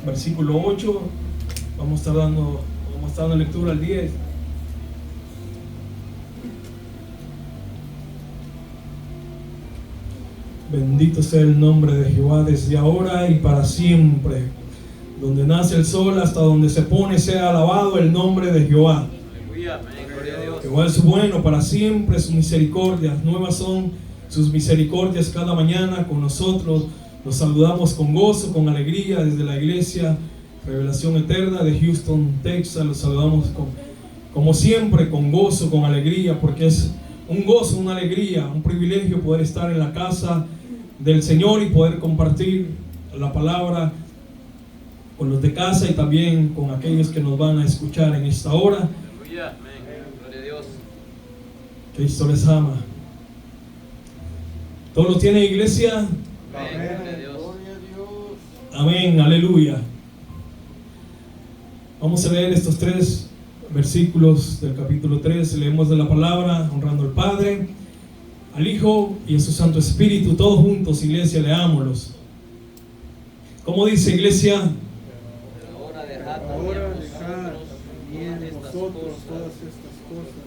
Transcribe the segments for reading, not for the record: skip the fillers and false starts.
versículo 8. Vamos a estar dando lectura al 10. Bendito sea el nombre de Jehová desde ahora y para siempre. Donde nace el sol hasta donde se pone, sea alabado el nombre de Jehová. Aleluya, amén, gloria a Dios. Jehová es bueno para siempre, sus misericordias nuevas son sus misericordias cada mañana con nosotros. Los saludamos con gozo, con alegría desde la iglesia Revelación Eterna de Houston, Texas. Los saludamos como siempre con gozo, con alegría, porque es un gozo, una alegría, un privilegio poder estar en la casa del Señor y poder compartir la palabra con los de casa y también con aquellos que nos van a escuchar en esta hora. Aleluya, amén, gloria a Dios. Cristo les ama. ¿Todo lo tiene, iglesia? Amén, gloria a Dios. Amén, aleluya. Vamos a leer estos 3 versículos del capítulo 3. Leemos de la palabra, honrando al Padre, al Hijo y a su Santo Espíritu. Todos juntos, iglesia, leámoslos. ¿Cómo dice, iglesia? Ahora dejad también vosotros todas estas cosas: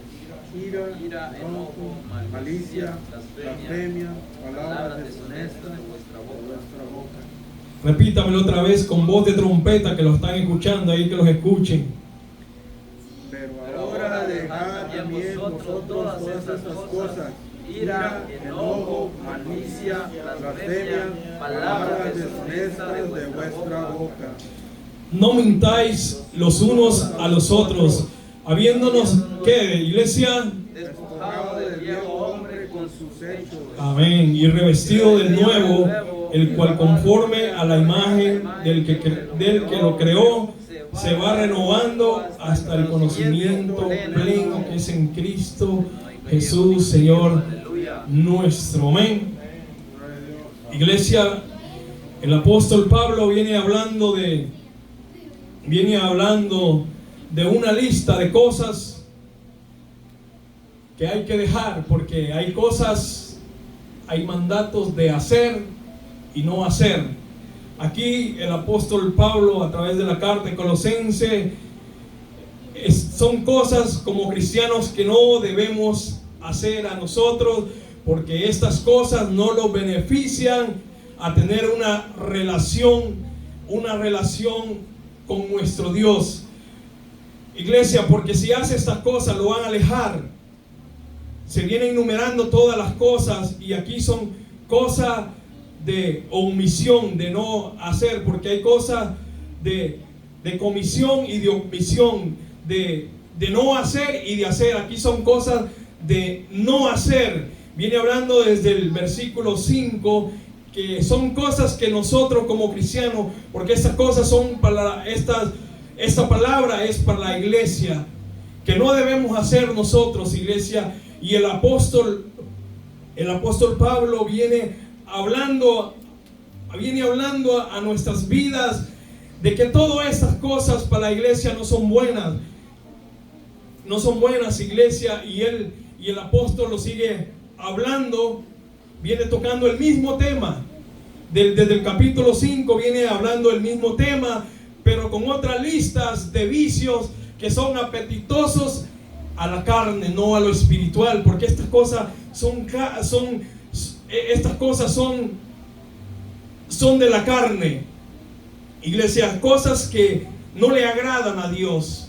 ira, enojo, malicia, blasfemia, palabras deshonestas de vuestra boca. Repítamelo otra vez con voz de trompeta, que lo están escuchando ahí, que los escuchen. Pero ahora dejad también vosotros todas estas cosas: ira, enojo, malicia, blasfemia, palabras deshonestas de vuestra boca. No mintáis los unos a los otros, habiéndonos, ¿qué, iglesia? Despojado del viejo hombre con sus hechos. Amén. Y revestido del nuevo, el cual conforme a la imagen del que lo creó, se va renovando hasta el conocimiento pleno que es en Cristo Jesús, Señor nuestro. Amén. Iglesia, el apóstol Pablo viene hablando de una lista de cosas que hay que dejar, porque hay mandatos de hacer y no hacer. Aquí el apóstol Pablo, a través de la carta de Colosenses, son cosas como cristianos que no debemos hacer a nosotros, porque estas cosas no nos benefician a tener una relación con nuestro Dios. Iglesia, porque si hace estas cosas lo van a alejar. Se vienen enumerando todas las cosas y aquí son cosas de omisión, de no hacer, porque hay cosas de comisión y de omisión, de no hacer y de hacer. Aquí son cosas de no hacer. Viene hablando desde el versículo 5, que son cosas que nosotros como cristianos, porque estas cosas son para esta palabra es para la iglesia, que no debemos hacer nosotros, iglesia. Y el apóstol Pablo viene hablando a nuestras vidas de que todas estas cosas para la iglesia no son buenas, iglesia. Y el apóstol lo sigue hablando, viene tocando el mismo tema. Desde el capítulo 5 viene hablando el mismo tema, pero con otras listas de vicios que son apetitosos a la carne, no a lo espiritual, porque estas cosas son de la carne, iglesia, cosas que no le agradan a Dios,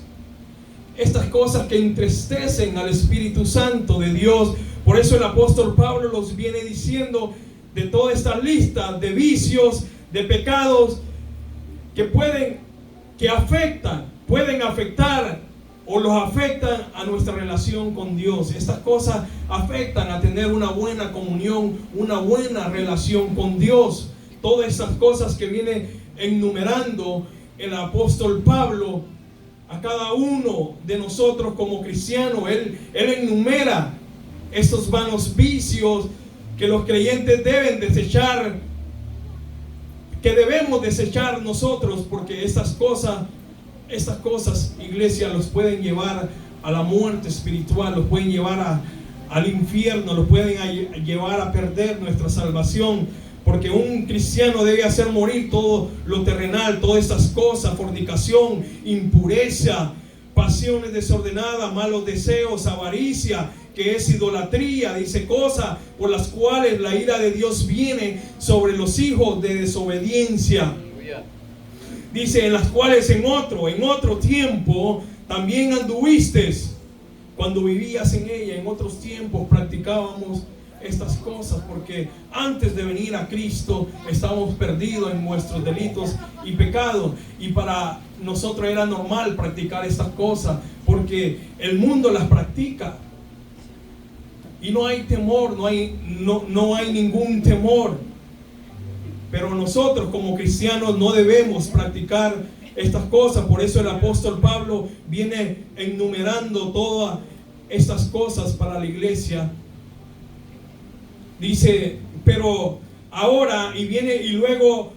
estas cosas que entristecen al Espíritu Santo de Dios. Por eso el apóstol Pablo los viene diciendo de toda esta lista de vicios, de pecados que pueden afectar o los afectan a nuestra relación con Dios. Estas cosas afectan a tener una buena comunión, una buena relación con Dios. Todas estas cosas que viene enumerando el apóstol Pablo a cada uno de nosotros como cristianos, él enumera estos vanos vicios que los creyentes deben desechar, que debemos desechar nosotros, porque estas cosas, iglesia, los pueden llevar a la muerte espiritual, los pueden llevar al infierno, los pueden llevar a perder nuestra salvación. porque un cristiano debe hacer morir todo lo terrenal, todas estas cosas: fornicación, impureza, pasiones desordenadas, malos deseos, avaricia, que es idolatría. Dice, cosas por las cuales la ira de Dios viene sobre los hijos de desobediencia. Dice, en las cuales en otro tiempo también anduviste cuando vivías en ella. En otros tiempos practicábamos estas cosas, porque antes de venir a Cristo estábamos perdidos en nuestros delitos y pecados, y para nosotros era normal practicar estas cosas porque el mundo las practica y no hay temor, no hay ningún temor. Pero nosotros como cristianos no debemos practicar estas cosas. Por eso el apóstol Pablo viene enumerando todas estas cosas para la iglesia. Dice, pero ahora, y viene y luego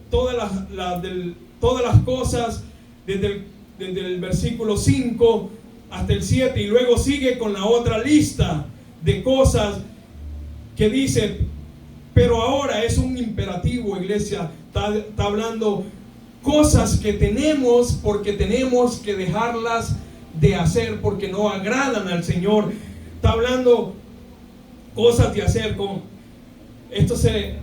todas las cosas desde el versículo 5 hasta el 7, y luego sigue con la otra lista de cosas que dice, pero ahora es un imperativo, iglesia. Está hablando cosas que tenemos, porque tenemos que dejarlas de hacer porque no agradan al Señor. Está hablando cosas de hacer con esto, es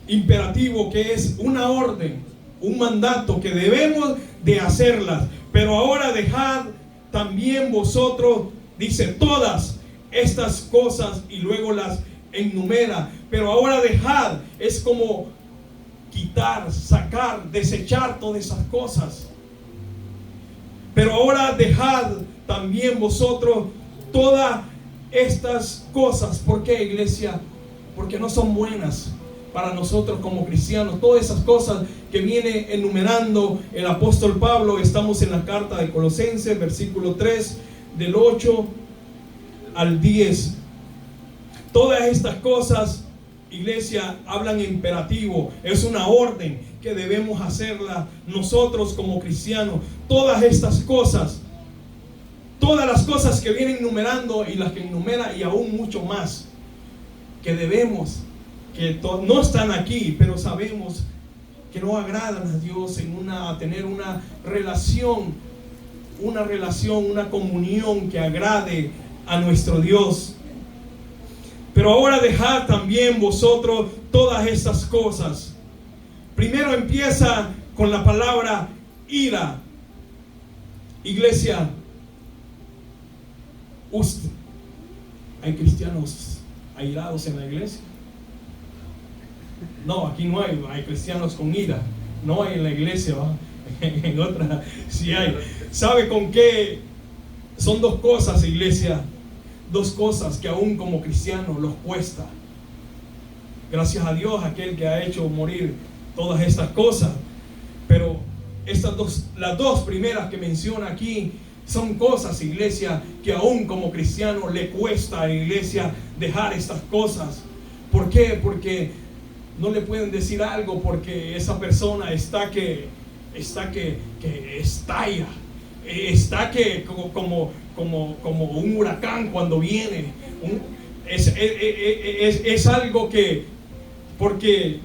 imperativo, que es una orden, un mandato que debemos de hacerlas. Pero ahora dejad también vosotros, dice, todas estas cosas, y luego las enumera. Pero ahora dejad es como quitar, sacar, desechar todas esas cosas. Pero ahora dejad también vosotros todas estas cosas. ¿Por qué, iglesia? Porque no son buenas para nosotros como cristianos. Todas esas cosas que viene enumerando el apóstol Pablo. Estamos en la carta de Colosenses, versículo 3, del 8 al 10. Todas estas cosas, iglesia, hablan imperativo. Es una orden que debemos hacerla nosotros como cristianos. Todas estas cosas, todas las cosas que vienen enumerando y las que enumera, y aún mucho más, que debemos, que no están aquí, pero sabemos que no agradan a Dios a tener una relación, una comunión que agrade a nuestro Dios. Pero ahora dejad también vosotros todas estas cosas. Primero empieza con la palabra ira. Iglesia, ¿hay cristianos airados en la iglesia? No, aquí no hay cristianos con ira. No hay en la iglesia, ¿va? En otra sí hay. ¿Sabe con qué? Son dos cosas, iglesia. Dos cosas que aún como cristianos los cuesta. Gracias a Dios, aquel que ha hecho morir todas estas cosas. Pero las dos primeras que menciona aquí son cosas, iglesia, que aún como cristiano le cuesta a la iglesia dejar estas cosas. ¿Por qué? Porque no le pueden decir algo, porque esa persona está que estalla, está que como un huracán cuando viene. Es algo que, porque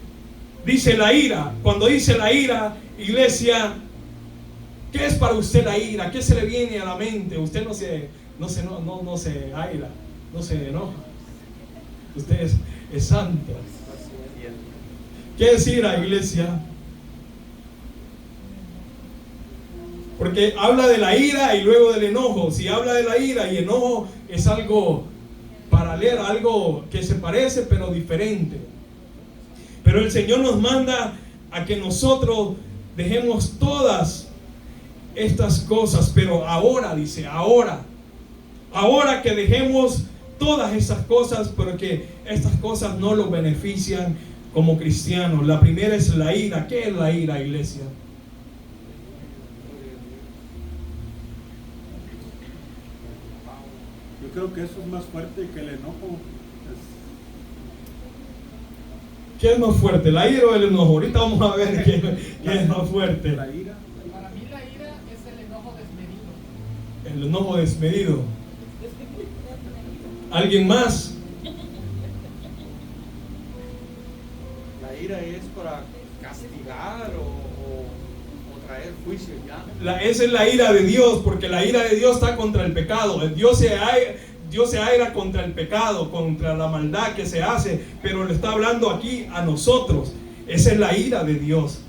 dice la ira. Cuando dice la ira, iglesia, ¿qué es para usted la ira? ¿Qué se le viene a la mente? Usted no se aira, no se enoja. Usted es santo. ¿Qué es ira, iglesia? Porque habla de la ira y luego del enojo. Si habla de la ira y enojo, es algo paralelo, algo que se parece pero diferente. Pero el Señor nos manda a que nosotros dejemos todas estas cosas. Pero ahora, dice, ahora que dejemos todas estas cosas, porque estas cosas no los benefician como cristianos. La primera es la ira. ¿Qué es la ira, iglesia? Yo creo que eso es más fuerte que el enojo. ¿Qué es más fuerte, la ira o el enojo? Ahorita vamos a ver qué es más fuerte. La ira. Para mí la ira es el enojo desmedido. El enojo desmedido. ¿Alguien más? La ira es para castigar o traer juicio ya. Esa es la ira de Dios, porque la ira de Dios está contra el pecado. Dios se aira contra el pecado, contra la maldad que se hace, pero le está hablando aquí a nosotros. Esa es la ira de Dios,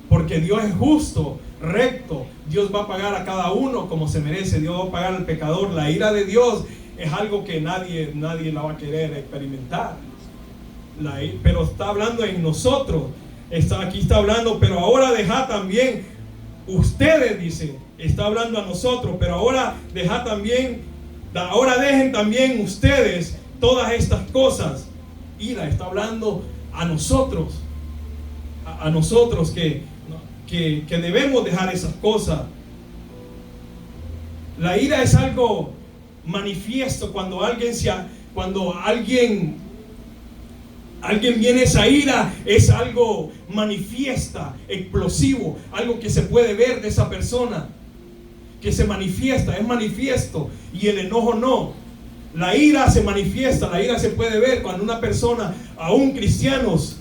porque Dios es justo, recto. Dios va a pagar a cada uno como se merece. Dios va a pagar al pecador. La ira de Dios es algo que nadie la va a querer experimentar. Pero está hablando en nosotros. Aquí está hablando, pero ahora deja también ustedes, dice, está hablando a nosotros, pero ahora dejen también ustedes todas estas cosas. Ira está hablando a nosotros, a nosotros que debemos dejar esas cosas. La ira es algo manifiesto cuando alguien viene esa ira, es algo manifiesta, explosivo, algo que se puede ver de esa persona, que se manifiesta, es manifiesto, y el enojo no. La ira se manifiesta, la ira se puede ver cuando una persona, aún cristianos,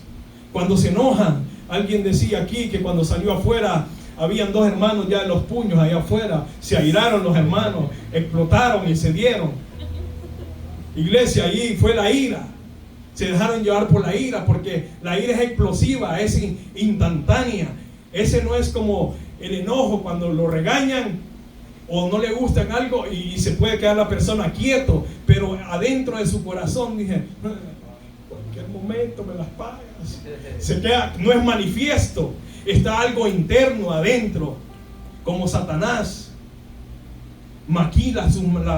cuando se enojan. Alguien decía aquí que cuando salió afuera, habían 2 hermanos ya en los puños allá afuera, se airaron los hermanos, explotaron y se dieron. Iglesia, allí fue la ira. Se dejaron llevar por la ira, porque la ira es explosiva, es instantánea. Ese no es como el enojo cuando lo regañan o no le gustan algo y se puede quedar la persona quieto, pero adentro de su corazón dije, en cualquier momento me las pagas. Se queda, no es manifiesto, está algo interno adentro, como Satanás maquina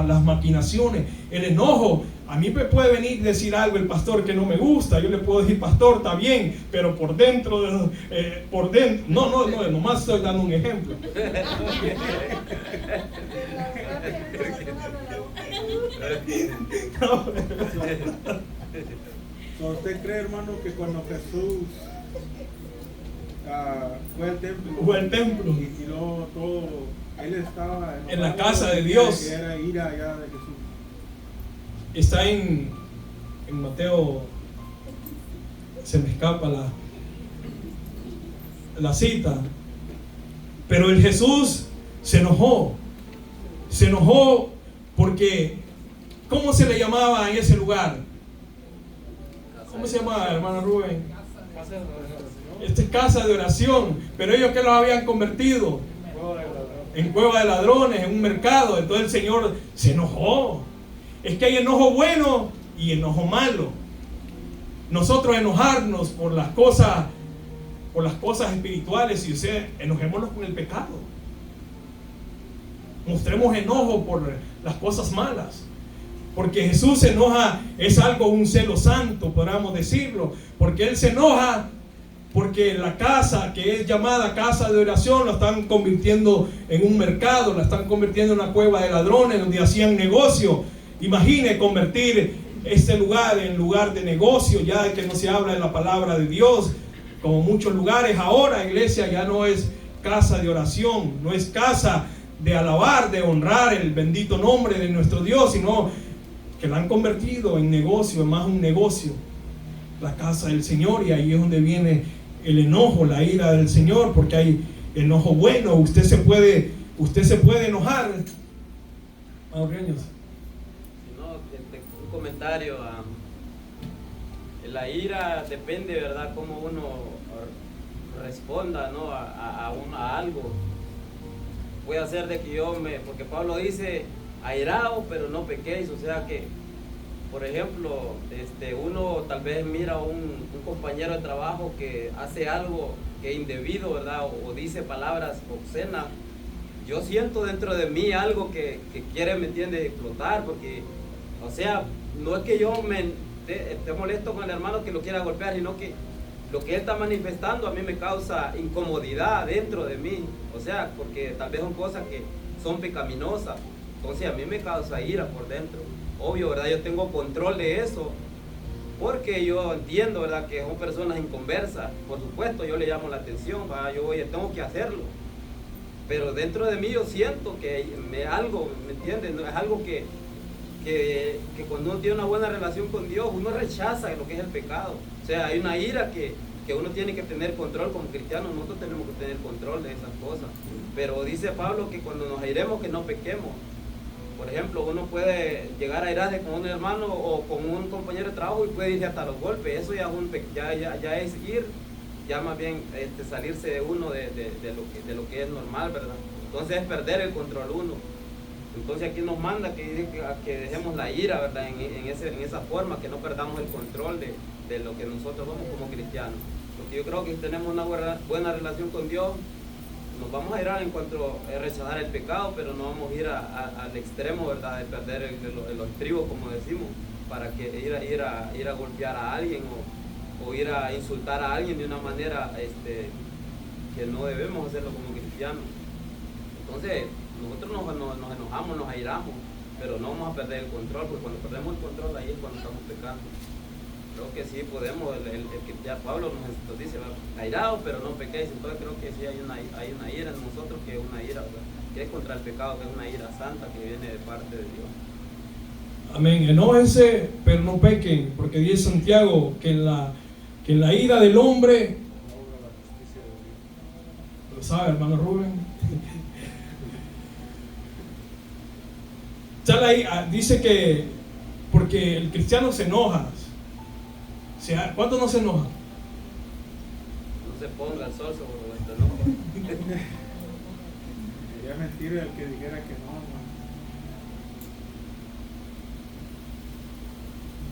las maquinaciones. El enojo, a mí me puede venir a decir algo el pastor que no me gusta, yo le puedo decir, pastor, está bien, pero por dentro, no, nomás estoy dando un ejemplo. ¿Usted cree, hermano, que cuando Jesús fue al templo y luego todo, él estaba en la casa de Dios? Que era ira allá de Jesús. Está en Mateo, se me escapa la cita, pero el Jesús se enojó porque, ¿cómo se le llamaba en ese lugar? ¿Cómo se llamaba, hermano Rubén? Esta es casa de oración, pero ellos que los habían convertido en cueva de ladrones, en un mercado. Entonces el Señor se enojó. Es que hay enojo bueno y enojo malo. Nosotros enojarnos por las cosas espirituales, y enojémonos con el pecado. Mostremos enojo por las cosas malas. Porque Jesús se enoja, es algo, un celo santo, podríamos decirlo. Porque Él se enoja porque la casa que es llamada casa de oración la están convirtiendo en un mercado, la están convirtiendo en una cueva de ladrones donde hacían negocio. Imagine convertir este lugar en lugar de negocio, ya que no se habla de la palabra de Dios, como muchos lugares ahora. Iglesia ya no es casa de oración, no es casa de alabar, de honrar el bendito nombre de nuestro Dios, sino que la han convertido en negocio, en más un negocio, la casa del Señor. Y ahí es donde viene el enojo, la ira del Señor, porque hay enojo bueno. Usted se puede enojar. Un comentario. La ira depende, ¿verdad?, cómo uno responda, ¿no?, a algo. Puede ser de que porque Pablo dice, airaos, pero no pequéis. O sea que, por ejemplo, uno tal vez mira a un compañero de trabajo que hace algo que es indebido, ¿verdad?, o dice palabras obscenas. Yo siento dentro de mí algo que quiere, ¿me entiende?, explotar, porque, o sea, no es que yo esté molesto con el hermano que lo quiera golpear, sino que lo que él está manifestando a mí me causa incomodidad dentro de mí. O sea, porque tal vez son cosas que son pecaminosas. Entonces a mí me causa ira por dentro. Obvio, ¿verdad? Yo tengo control de eso, porque yo entiendo, ¿verdad?, que son personas inconversas. Por supuesto, yo le llamo la atención, ¿verdad? Yo tengo que hacerlo. Pero dentro de mí yo siento que algo, ¿me entiendes? Es algo que cuando uno tiene una buena relación con Dios, uno rechaza lo que es el pecado. O sea, hay una ira que que uno tiene que tener control como cristiano. Nosotros tenemos que tener control de esas cosas. Pero dice Pablo que cuando nos airemos que no pequemos. Por ejemplo, uno puede llegar a airarse con un hermano o con un compañero de trabajo y puede irse hasta los golpes. Eso ya es ir, ya más bien salirse de uno de lo que es normal, ¿verdad? Entonces es perder el control uno. Entonces aquí nos manda que dejemos la ira, ¿verdad? En esa forma, que no perdamos el control de lo que nosotros somos como cristianos. Porque yo creo que si tenemos una buena relación con Dios, nos vamos a ir en cuanto a rechazar el pecado, pero no vamos a ir al extremo, ¿verdad? De perder el estribo, como decimos, para que ir a golpear a alguien o ir a insultar a alguien de una manera que no debemos hacerlo como cristianos. Entonces, nosotros nos enojamos, nos airamos, pero no vamos a perder el control, porque cuando perdemos el control, ahí es cuando estamos pecando. Creo que sí podemos, ya Pablo nos dice, airados, pero no pequéis. Entonces creo que sí hay una ira en nosotros, que es una ira, ¿verdad? Que es contra el pecado, que es una ira santa que viene de parte de Dios. Amén. Enójense, pero no pequen, porque dice Santiago que en la ira del hombre, lo sabe, hermano Rubén. Dice que porque el cristiano se enoja. ¿Cuánto no se enoja? No se ponga el sol sobre vuestro enojo. Sería mentira el que dijera que no.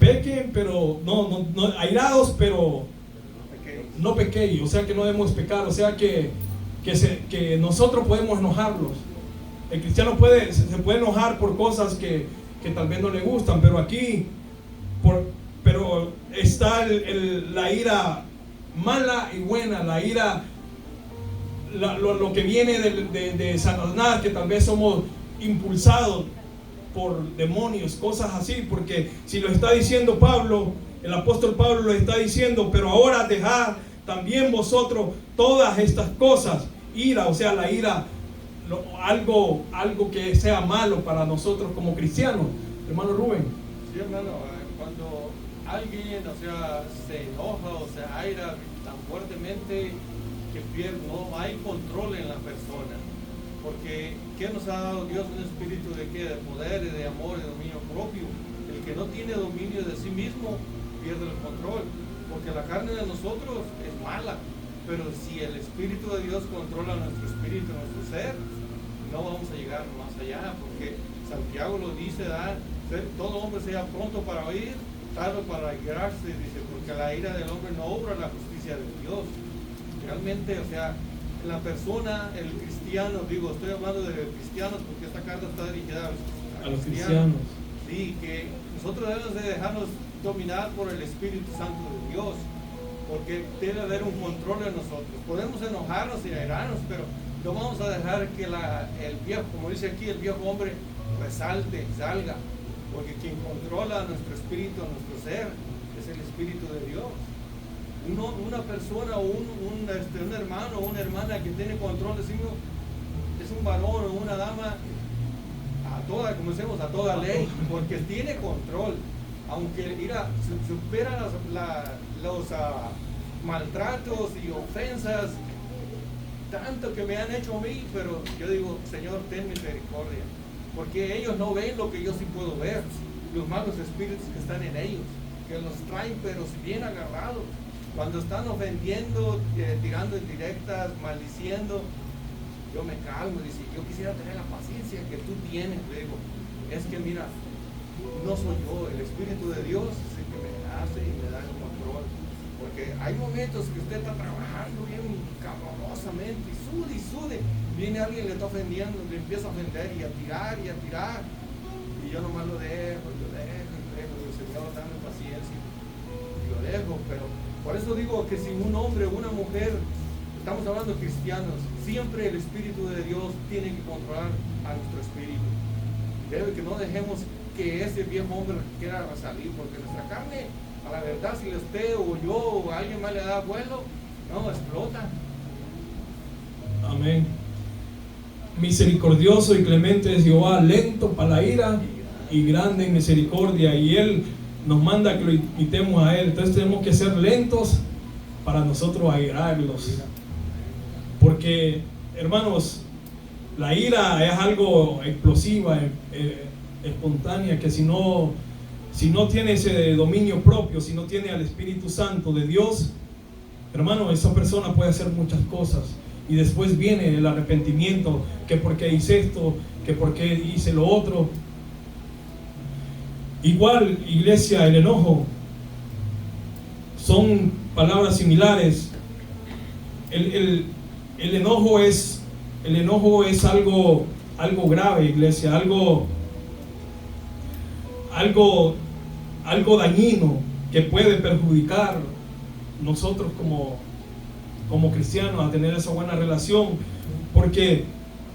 Pequen, pero no airados, pero no pequéis. O sea que no debemos pecar. O sea que nosotros podemos enojarlos. El cristiano se puede enojar por cosas que tal vez no le gustan, pero aquí pero está la ira mala y buena, la ira, lo que viene de Satanás, que tal vez somos impulsados por demonios, cosas así, porque si lo está diciendo Pablo, el apóstol Pablo lo está diciendo, pero ahora dejad también vosotros todas estas cosas, ira, o sea, la ira, algo que sea malo para nosotros como cristianos. Hermano Rubén. Sí, hermano, cuando alguien, se enoja o se aira tan fuertemente que no hay control en la persona, porque ¿qué nos ha dado Dios? Un espíritu de ¿qué? De poder, de amor, de dominio propio. El que no tiene dominio de sí mismo pierde el control, porque la carne de nosotros es mala, pero si el Espíritu de Dios controla nuestro espíritu, nuestro ser, no vamos a llegar más allá, porque Santiago lo dice, todo hombre sea pronto para oír, tardo para irarse, dice, porque la ira del hombre no obra la justicia de Dios. Realmente, la persona, el cristiano, estoy hablando de cristianos porque esta carta está dirigida a los cristianos. Sí, que nosotros debemos de dejarnos dominar por el Espíritu Santo de Dios, porque debe haber un control en nosotros. Podemos enojarnos y airarnos, pero no vamos a dejar que el viejo, como dice aquí, el viejo hombre resalte, salga, porque quien controla nuestro espíritu, nuestro ser, es el Espíritu de Dios. Una persona o un hermano o una hermana que tiene control de sí mismo es un varón o una dama a toda ley, porque tiene control, aunque supera los maltratos y ofensas tanto que me han hecho a mí, pero yo digo, Señor, ten misericordia, porque ellos no ven lo que yo sí puedo ver, los malos espíritus que están en ellos, que los traen pero bien agarrados, cuando están ofendiendo, tirando indirectas, maldiciendo, yo me calmo, dice, yo quisiera tener la paciencia que tú tienes, digo, es que mira, no soy yo, el Espíritu de Dios es el que me hace y me da el control, porque hay momentos que usted está trabajando bien cabrosamente y sude, viene alguien le está ofendiendo, le empieza a ofender y a tirar, y yo nomás lo dejo, digo, Señor, dame paciencia, y lo dejo, pero por eso digo que si un hombre o una mujer, estamos hablando de cristianos, siempre el Espíritu de Dios tiene que controlar a nuestro espíritu. Debe que no dejemos que ese viejo hombre quiera salir, porque nuestra carne, a la verdad, si usted o yo o alguien más le da vuelo, no, explota. Amén. Misericordioso y clemente es Jehová, lento para la ira y grande en misericordia, y Él nos manda que lo imitemos a Él. Entonces tenemos que ser lentos para nosotros airarlos. Porque, hermanos, la ira es algo explosiva, espontánea, que si no tiene ese dominio propio, si no tiene al Espíritu Santo de Dios, hermano, esa persona puede hacer muchas cosas. Y después viene el arrepentimiento, que por qué hice esto, que por qué hice lo otro. Igual, iglesia, el enojo, son palabras similares. El enojo es algo grave, iglesia, algo dañino que puede perjudicar nosotros como cristianos a tener esa buena relación, porque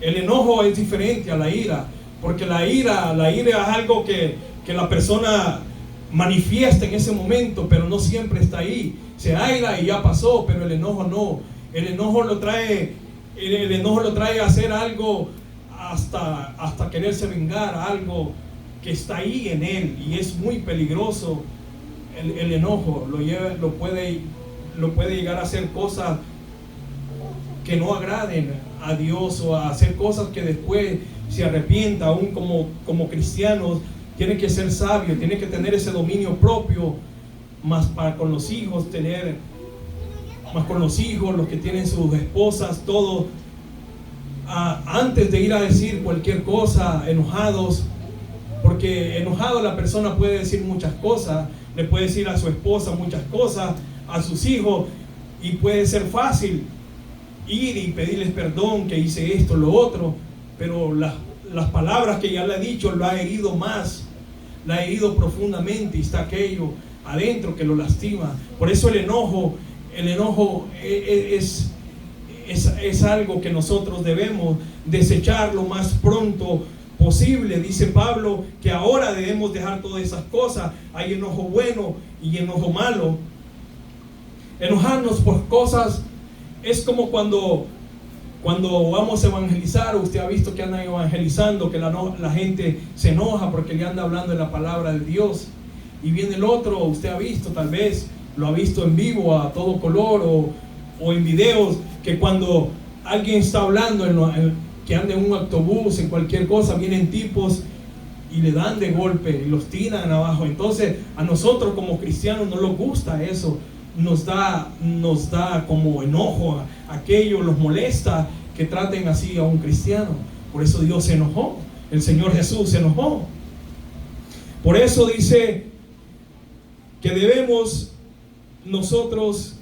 el enojo es diferente a la ira, porque la ira es algo que la persona manifiesta en ese momento, pero no siempre está ahí. Se aira y ya pasó, pero el enojo no. El enojo lo trae a hacer algo hasta quererse vengar, algo que está ahí en él, y es muy peligroso. El enojo lo puede llegar a hacer cosas que no agraden a Dios, o a hacer cosas que después se arrepienta. Aún como cristianos, tiene que ser sabio, tiene que tener ese dominio propio, más con los hijos, los que tienen sus esposas, todo, antes de ir a decir cualquier cosa, enojados, porque enojado la persona puede decir muchas cosas, le puede decir a su esposa muchas cosas, a sus hijos, y puede ser fácil ir y pedirles perdón, que hice esto, lo otro, pero las palabras que ya le ha dicho lo ha herido más, la ha herido profundamente, y está aquello adentro que lo lastima. Por eso el enojo es algo que nosotros debemos desechar lo más pronto posible. Dice Pablo que ahora debemos dejar todas esas cosas. Hay enojo bueno y enojo malo. Enojarnos por cosas es como cuando vamos a evangelizar. Usted ha visto que andan evangelizando, que la gente se enoja porque le anda hablando de la palabra de Dios, y viene el otro. Usted ha visto, tal vez lo ha visto en vivo a todo color, o en videos, que cuando alguien está hablando que anda en un autobús, en cualquier cosa, vienen tipos y le dan de golpe y los tiran abajo. Entonces a nosotros como cristianos no nos gusta eso, nos da como enojo, aquello nos molesta que traten así a un cristiano. Por eso Dios se enojó, el Señor Jesús se enojó. Por eso dice que debemos nosotros,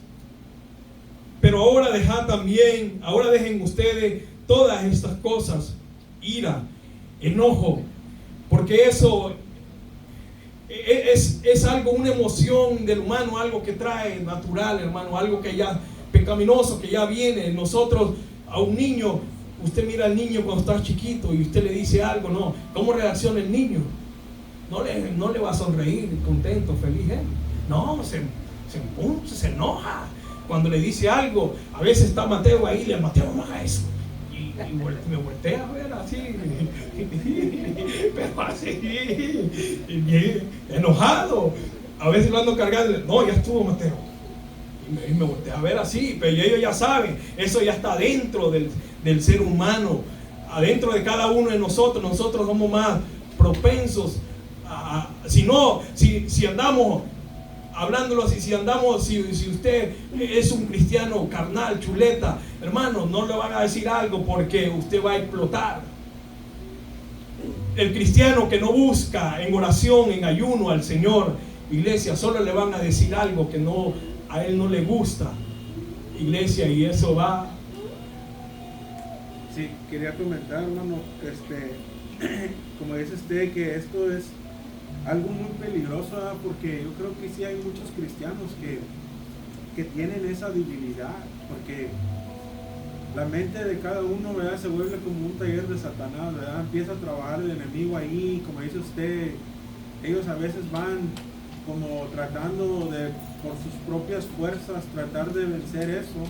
pero ahora dejen ustedes todas estas cosas: ira, enojo, porque eso es algo, una emoción del humano, algo que trae natural, hermano, algo que ya pecaminoso, que ya viene en nosotros. A un niño, usted mira al niño cuando está chiquito y usted le dice algo, ¿no? ¿Cómo reacciona el niño? No le va a sonreír contento, feliz, ¿eh? No, se empuja, se enoja cuando le dice algo. A veces está Mateo ahí, Mateo, no haga eso, y me voltea a ver así, pero así, bien enojado. A veces lo ando cargando, no, ya estuvo Mateo, y me voltea a ver así, pero ellos ya saben, eso ya está dentro del ser humano, adentro de cada uno de nosotros. Nosotros somos más propensos si andamos hablándolo así, si usted es un cristiano carnal, chuleta, hermano, no le van a decir algo porque usted va a explotar. El cristiano que no busca en oración, en ayuno al Señor, iglesia, solo le van a decir algo que a él no le gusta, iglesia, y eso va. Sí, quería comentar, hermano, como dice usted, que esto es algo muy peligroso, ¿verdad? Porque yo creo que sí hay muchos cristianos que tienen esa debilidad, porque la mente de cada uno, ¿verdad?, se vuelve como un taller de Satanás, ¿verdad? Empieza a trabajar el enemigo ahí, como dice usted. Ellos a veces van como tratando de, por sus propias fuerzas, tratar de vencer eso.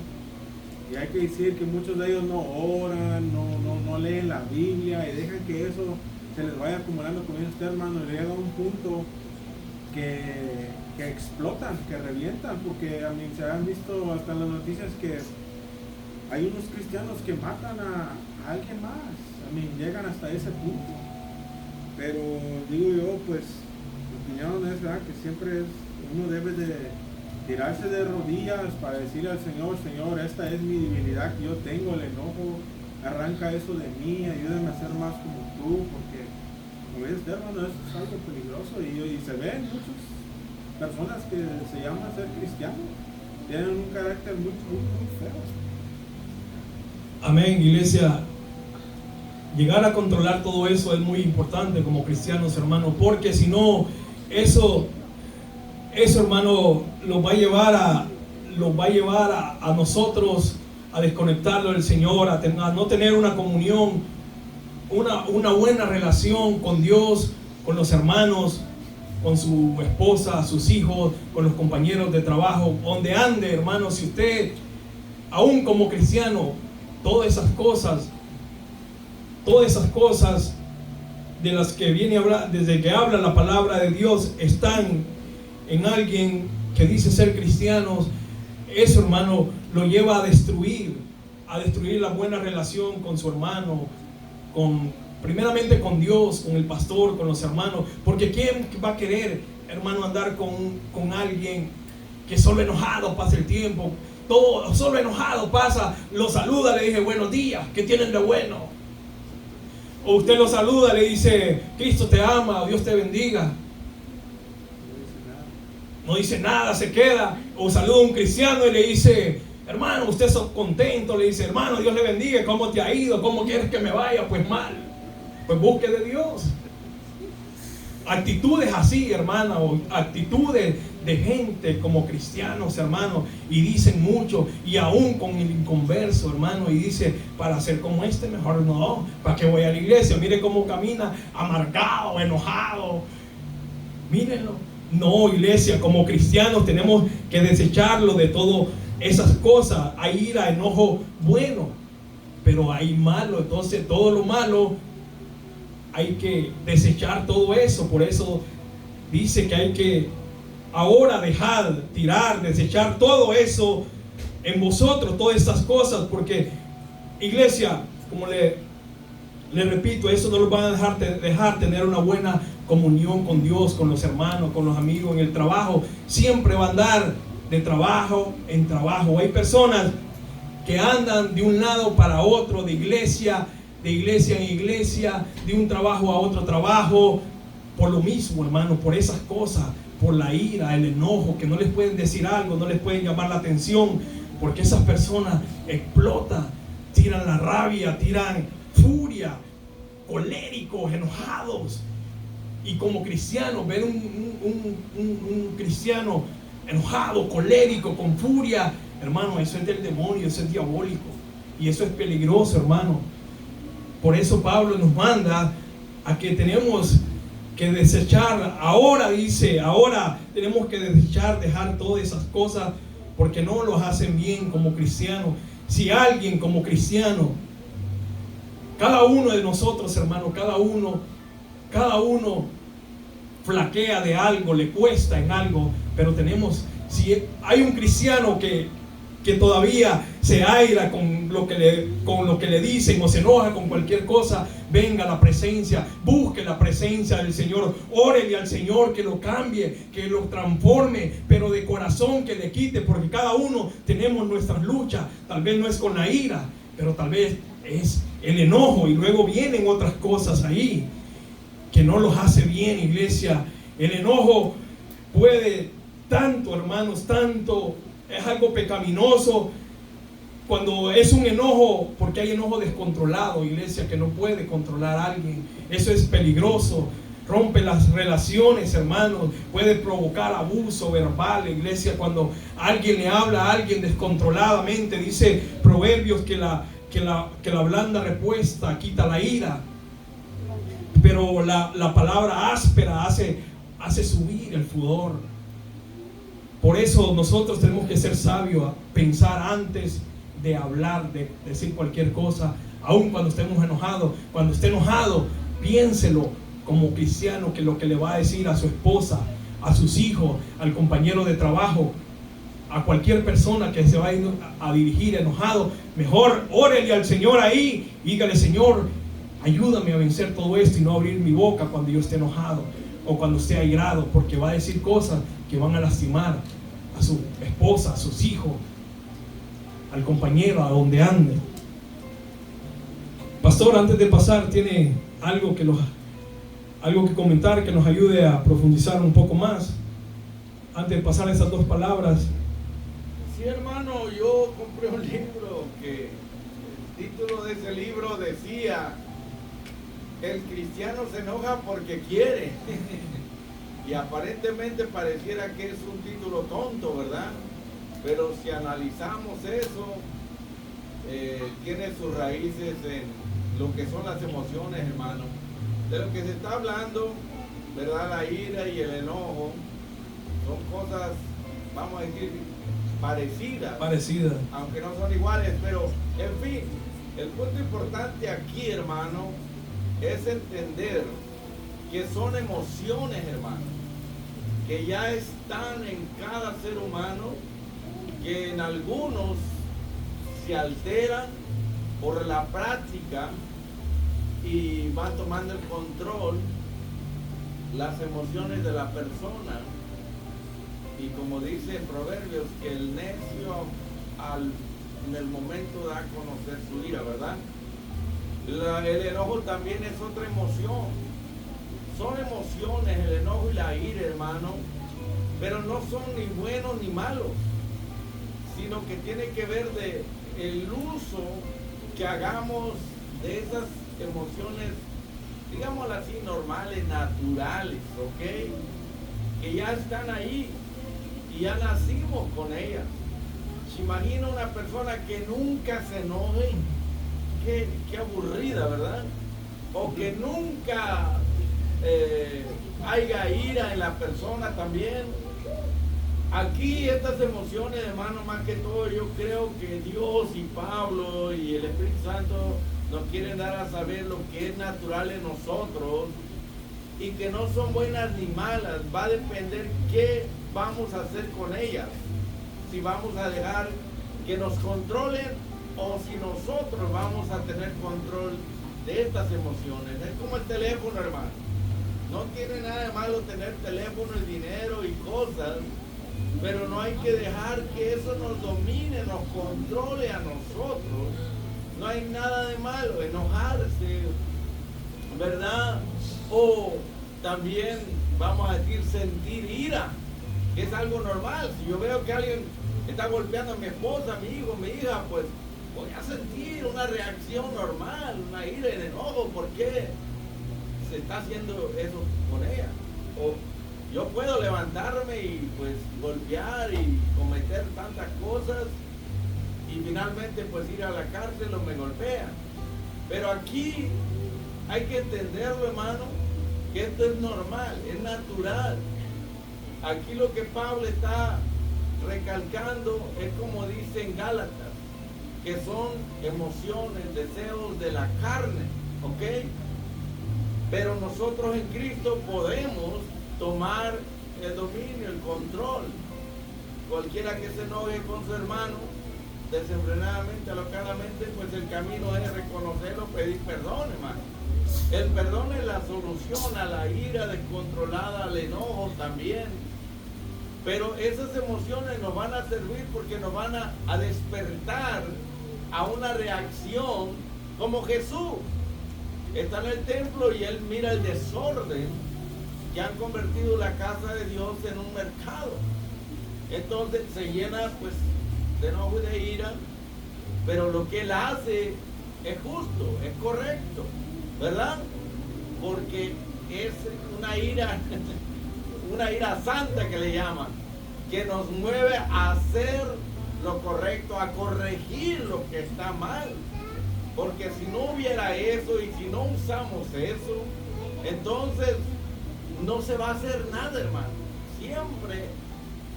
Y hay que decir que muchos de ellos no oran, no leen la Biblia, y dejan que eso se les vaya acumulando, como dice usted, hermano, y llega a un punto que que explotan, que revientan, porque a mí se han visto hasta en las noticias que hay unos cristianos que matan a alguien más, a mí llegan hasta ese punto. Pero digo yo, pues mi opinión es, ¿verdad?, que siempre uno debe de tirarse de rodillas para decirle al Señor: Señor, esta es mi debilidad que yo tengo, el enojo, arranca eso de mí, ayúdame a ser más como tú, porque como ves, hermano, esto es algo peligroso y se ven muchas personas que se llaman ser cristianos, tienen un carácter muy feo. Amén, iglesia. Llegar a controlar todo eso es muy importante como cristianos, hermano, porque si no, eso hermano, los va a llevar a nosotros a desconectarlo del Señor, a no tener una comunión, una buena relación con Dios, con los hermanos, con su esposa, sus hijos, con los compañeros de trabajo, donde ande, hermano. Si usted, aún como cristiano, todas esas cosas de las que viene a hablar, desde que habla la palabra de Dios, están en alguien que dice ser cristianos, eso, hermano, lo lleva a destruir la buena relación con su hermano, primeramente con Dios, con el pastor, con los hermanos, porque ¿quién va a querer, hermano, andar con alguien que solo enojado pasa el tiempo? Todo solo enojado pasa, lo saluda, le dice buenos días, ¿qué tienen de bueno? O usted lo saluda, le dice Cristo te ama, o Dios te bendiga. No dice nada, se queda. O saluda a un cristiano y le dice: hermano, usted está contento. Le dice: hermano, Dios le bendiga, ¿cómo te ha ido? ¿Cómo quieres que me vaya? Pues mal. Pues busque de Dios. Actitudes así, hermana, o actitudes de gente como cristianos, hermano, y dicen mucho, y aún con el inconverso, hermano, y dice: para ser como este, mejor no, ¿para qué voy a la iglesia? Mire cómo camina, amargado, enojado. Mírenlo. No, iglesia, como cristianos tenemos que desecharlo de todas esas cosas. Hay ira, enojo bueno, pero hay malo. Entonces todo lo malo hay que desechar todo eso. Por eso dice que hay que ahora dejar, tirar, desechar todo eso en vosotros, todas estas cosas, porque, iglesia, como le repito, eso no los va a dejar tener una buena comunión con Dios, con los hermanos, con los amigos, en el trabajo. Siempre va a andar de trabajo en trabajo. Hay personas que andan de un lado para otro, de iglesia en iglesia, de un trabajo a otro trabajo, por lo mismo, hermano, por esas cosas, por la ira, el enojo, que no les pueden decir algo, no les pueden llamar la atención, porque esas personas explotan, tiran la rabia, tiran furia, coléricos, enojados. Y como cristianos, ver un cristiano enojado, colérico, con furia, hermano, eso es del demonio, eso es diabólico, y eso es peligroso, hermano. Por eso Pablo nos manda a que tenemos que desechar, ahora tenemos que dejar todas esas cosas, porque no los hacen bien como cristianos. Si alguien como cristiano, cada uno de nosotros, hermano, cada uno flaquea de algo, le cuesta en algo, pero si hay un cristiano que todavía se aira con lo que le dicen, o se enoja con cualquier cosa, venga a la presencia, busque la presencia del Señor, órele al Señor que lo cambie, que lo transforme, pero de corazón, que le quite, porque cada uno tenemos nuestras luchas. Tal vez no es con la ira, pero tal vez es el enojo, y luego vienen otras cosas ahí que no los hace bien, iglesia. El enojo puede tanto, hermanos, tanto, es algo pecaminoso cuando es un enojo, porque hay enojo descontrolado, iglesia, que no puede controlar a alguien. Eso es peligroso, rompe las relaciones, hermanos, puede provocar abuso verbal, iglesia. Cuando alguien le habla a alguien descontroladamente, dice Proverbios que la blanda respuesta quita la ira, pero la palabra áspera hace subir el furor. Por eso nosotros tenemos que ser sabios, pensar antes de hablar, de decir cualquier cosa, aun cuando estemos enojados. Cuando esté enojado, piénselo como cristiano, que lo que le va a decir a su esposa, a sus hijos, al compañero de trabajo, a cualquier persona que se va a dirigir enojado, mejor órele al Señor ahí, dígale: Señor, ayúdame a vencer todo esto y no abrir mi boca cuando yo esté enojado o cuando esté airado, porque va a decir cosas que van a lastimar a su esposa, a sus hijos, al compañero, a donde ande. Pastor, antes de pasar, ¿tiene algo que comentar que nos ayude a profundizar un poco más? Antes de pasar esas dos palabras. Sí, hermano, yo compré un libro que el título de ese libro decía: el cristiano se enoja porque quiere. Y aparentemente pareciera que es un título tonto, ¿verdad? Pero si analizamos eso, tiene sus raíces en lo que son las emociones, hermano. De lo que se está hablando, ¿verdad? La ira y el enojo son cosas, vamos a decir, parecidas, aunque no son iguales, pero en fin, el punto importante aquí, hermano, es entender que son emociones, hermano, que ya están en cada ser humano, que en algunos se alteran por la práctica y van tomando el control las emociones de la persona. Y como dice en Proverbios, que el necio en el momento da a conocer su ira, ¿verdad? El enojo también es otra emoción. Son emociones, el enojo y la ira, hermano, pero no son ni buenos ni malos, sino que tiene que ver de el uso que hagamos de esas emociones, digámoslo así, normales, naturales, ¿ok? Que ya están ahí y ya nacimos con ellas. ¿Se imagina una persona que nunca se enoje? Qué aburrida, ¿verdad? O que nunca haya ira en la persona también. Aquí estas emociones, hermano, más que todo, yo creo que Dios y Pablo y el Espíritu Santo nos quieren dar a saber lo que es natural en nosotros y que no son buenas ni malas. Va a depender qué vamos a hacer con ellas. Si vamos a dejar que nos controlen o si nosotros vamos a tener control de estas emociones. Es como el teléfono, hermano. No tiene nada de malo tener teléfono y dinero y cosas, pero no hay que dejar que eso nos domine, nos controle a nosotros. No hay nada de malo enojarse, ¿verdad? O también, vamos a decir, sentir ira, que es algo normal. Si yo veo que alguien está golpeando a mi esposa, a mi hijo, a mi hija, pues voy a sentir una reacción normal, una ira y enojo. ¿Por qué se está haciendo eso con ella? O yo puedo levantarme y pues golpear y cometer tantas cosas y finalmente pues ir a la cárcel o me golpean. Pero aquí hay que entenderlo, hermano, que esto es normal, es natural. Aquí lo que Pablo está recalcando es como dice en Gálatas, que son emociones, deseos de la carne, ¿ok? Pero nosotros en Cristo podemos tomar el dominio, el control. Cualquiera que se enoje con su hermano desenfrenadamente, alocadamente, pues el camino es reconocerlo, pedir perdón, hermano. El perdón es la solución a la ira descontrolada, al enojo también. Pero esas emociones nos van a servir porque nos van a despertar a una reacción como Jesús. Está en el templo y él mira el desorden que han convertido la casa de Dios en un mercado. Entonces se llena pues de enojo y de ira, pero lo que él hace es justo, es correcto, ¿verdad? Porque es una ira santa que le llaman, que nos mueve a hacer lo correcto, a corregir lo que está mal. Porque si no hubiera eso y si no usamos eso, entonces no se va a hacer nada, hermano. Siempre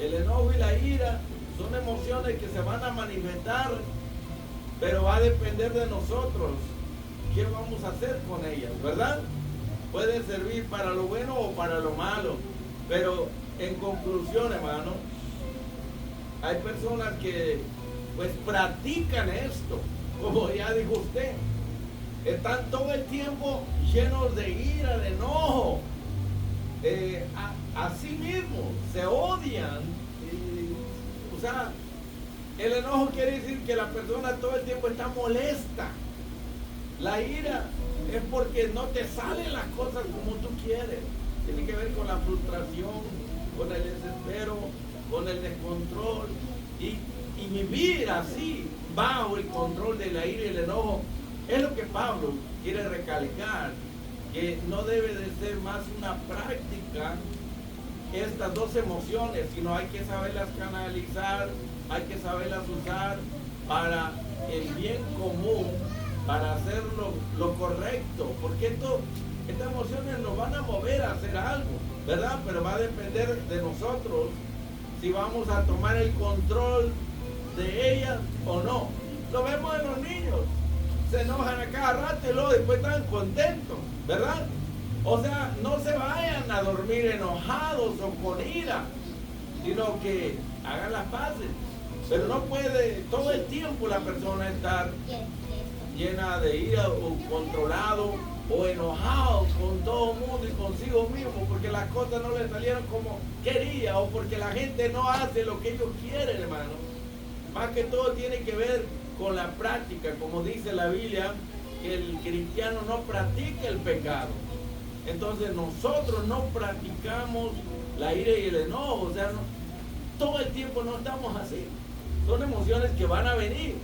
el enojo y la ira son emociones que se van a manifestar, pero va a depender de nosotros qué vamos a hacer con ellas, ¿verdad? Puede servir para lo bueno o para lo malo, pero en conclusión, hermano, hay personas que pues practican esto, como ya dijo usted. Están todo el tiempo llenos de ira, de enojo. A sí mismos se odian. O sea, el enojo quiere decir que la persona todo el tiempo está molesta. La ira es porque no te salen las cosas como tú quieres. Tiene que ver con la frustración, con el desespero, con el descontrol. Y vivir así, bajo el control de la ira y el enojo, es lo que Pablo quiere recalcar, que no debe de ser más una práctica estas dos emociones, sino hay que saberlas canalizar, hay que saberlas usar para el bien común, para hacer lo correcto, porque estas emociones nos van a mover a hacer algo, ¿verdad? Pero va a depender de nosotros si vamos a tomar el control de ellas o no. Lo vemos en los niños, se enojan a cada rato y luego después están contentos, ¿verdad? O sea, no se vayan a dormir enojados o con ira, sino que hagan las paces. Pero no puede todo el tiempo la persona estar llena de ira o controlado o enojado con todo el mundo y consigo mismo porque las cosas no le salieron como quería o porque la gente no hace lo que ellos quieren, hermano. Más que todo tiene que ver con la práctica, como dice la Biblia, que el cristiano no practica el pecado. Entonces nosotros no practicamos la ira y el enojo, o sea, todo el tiempo no estamos así. Son emociones que van a venir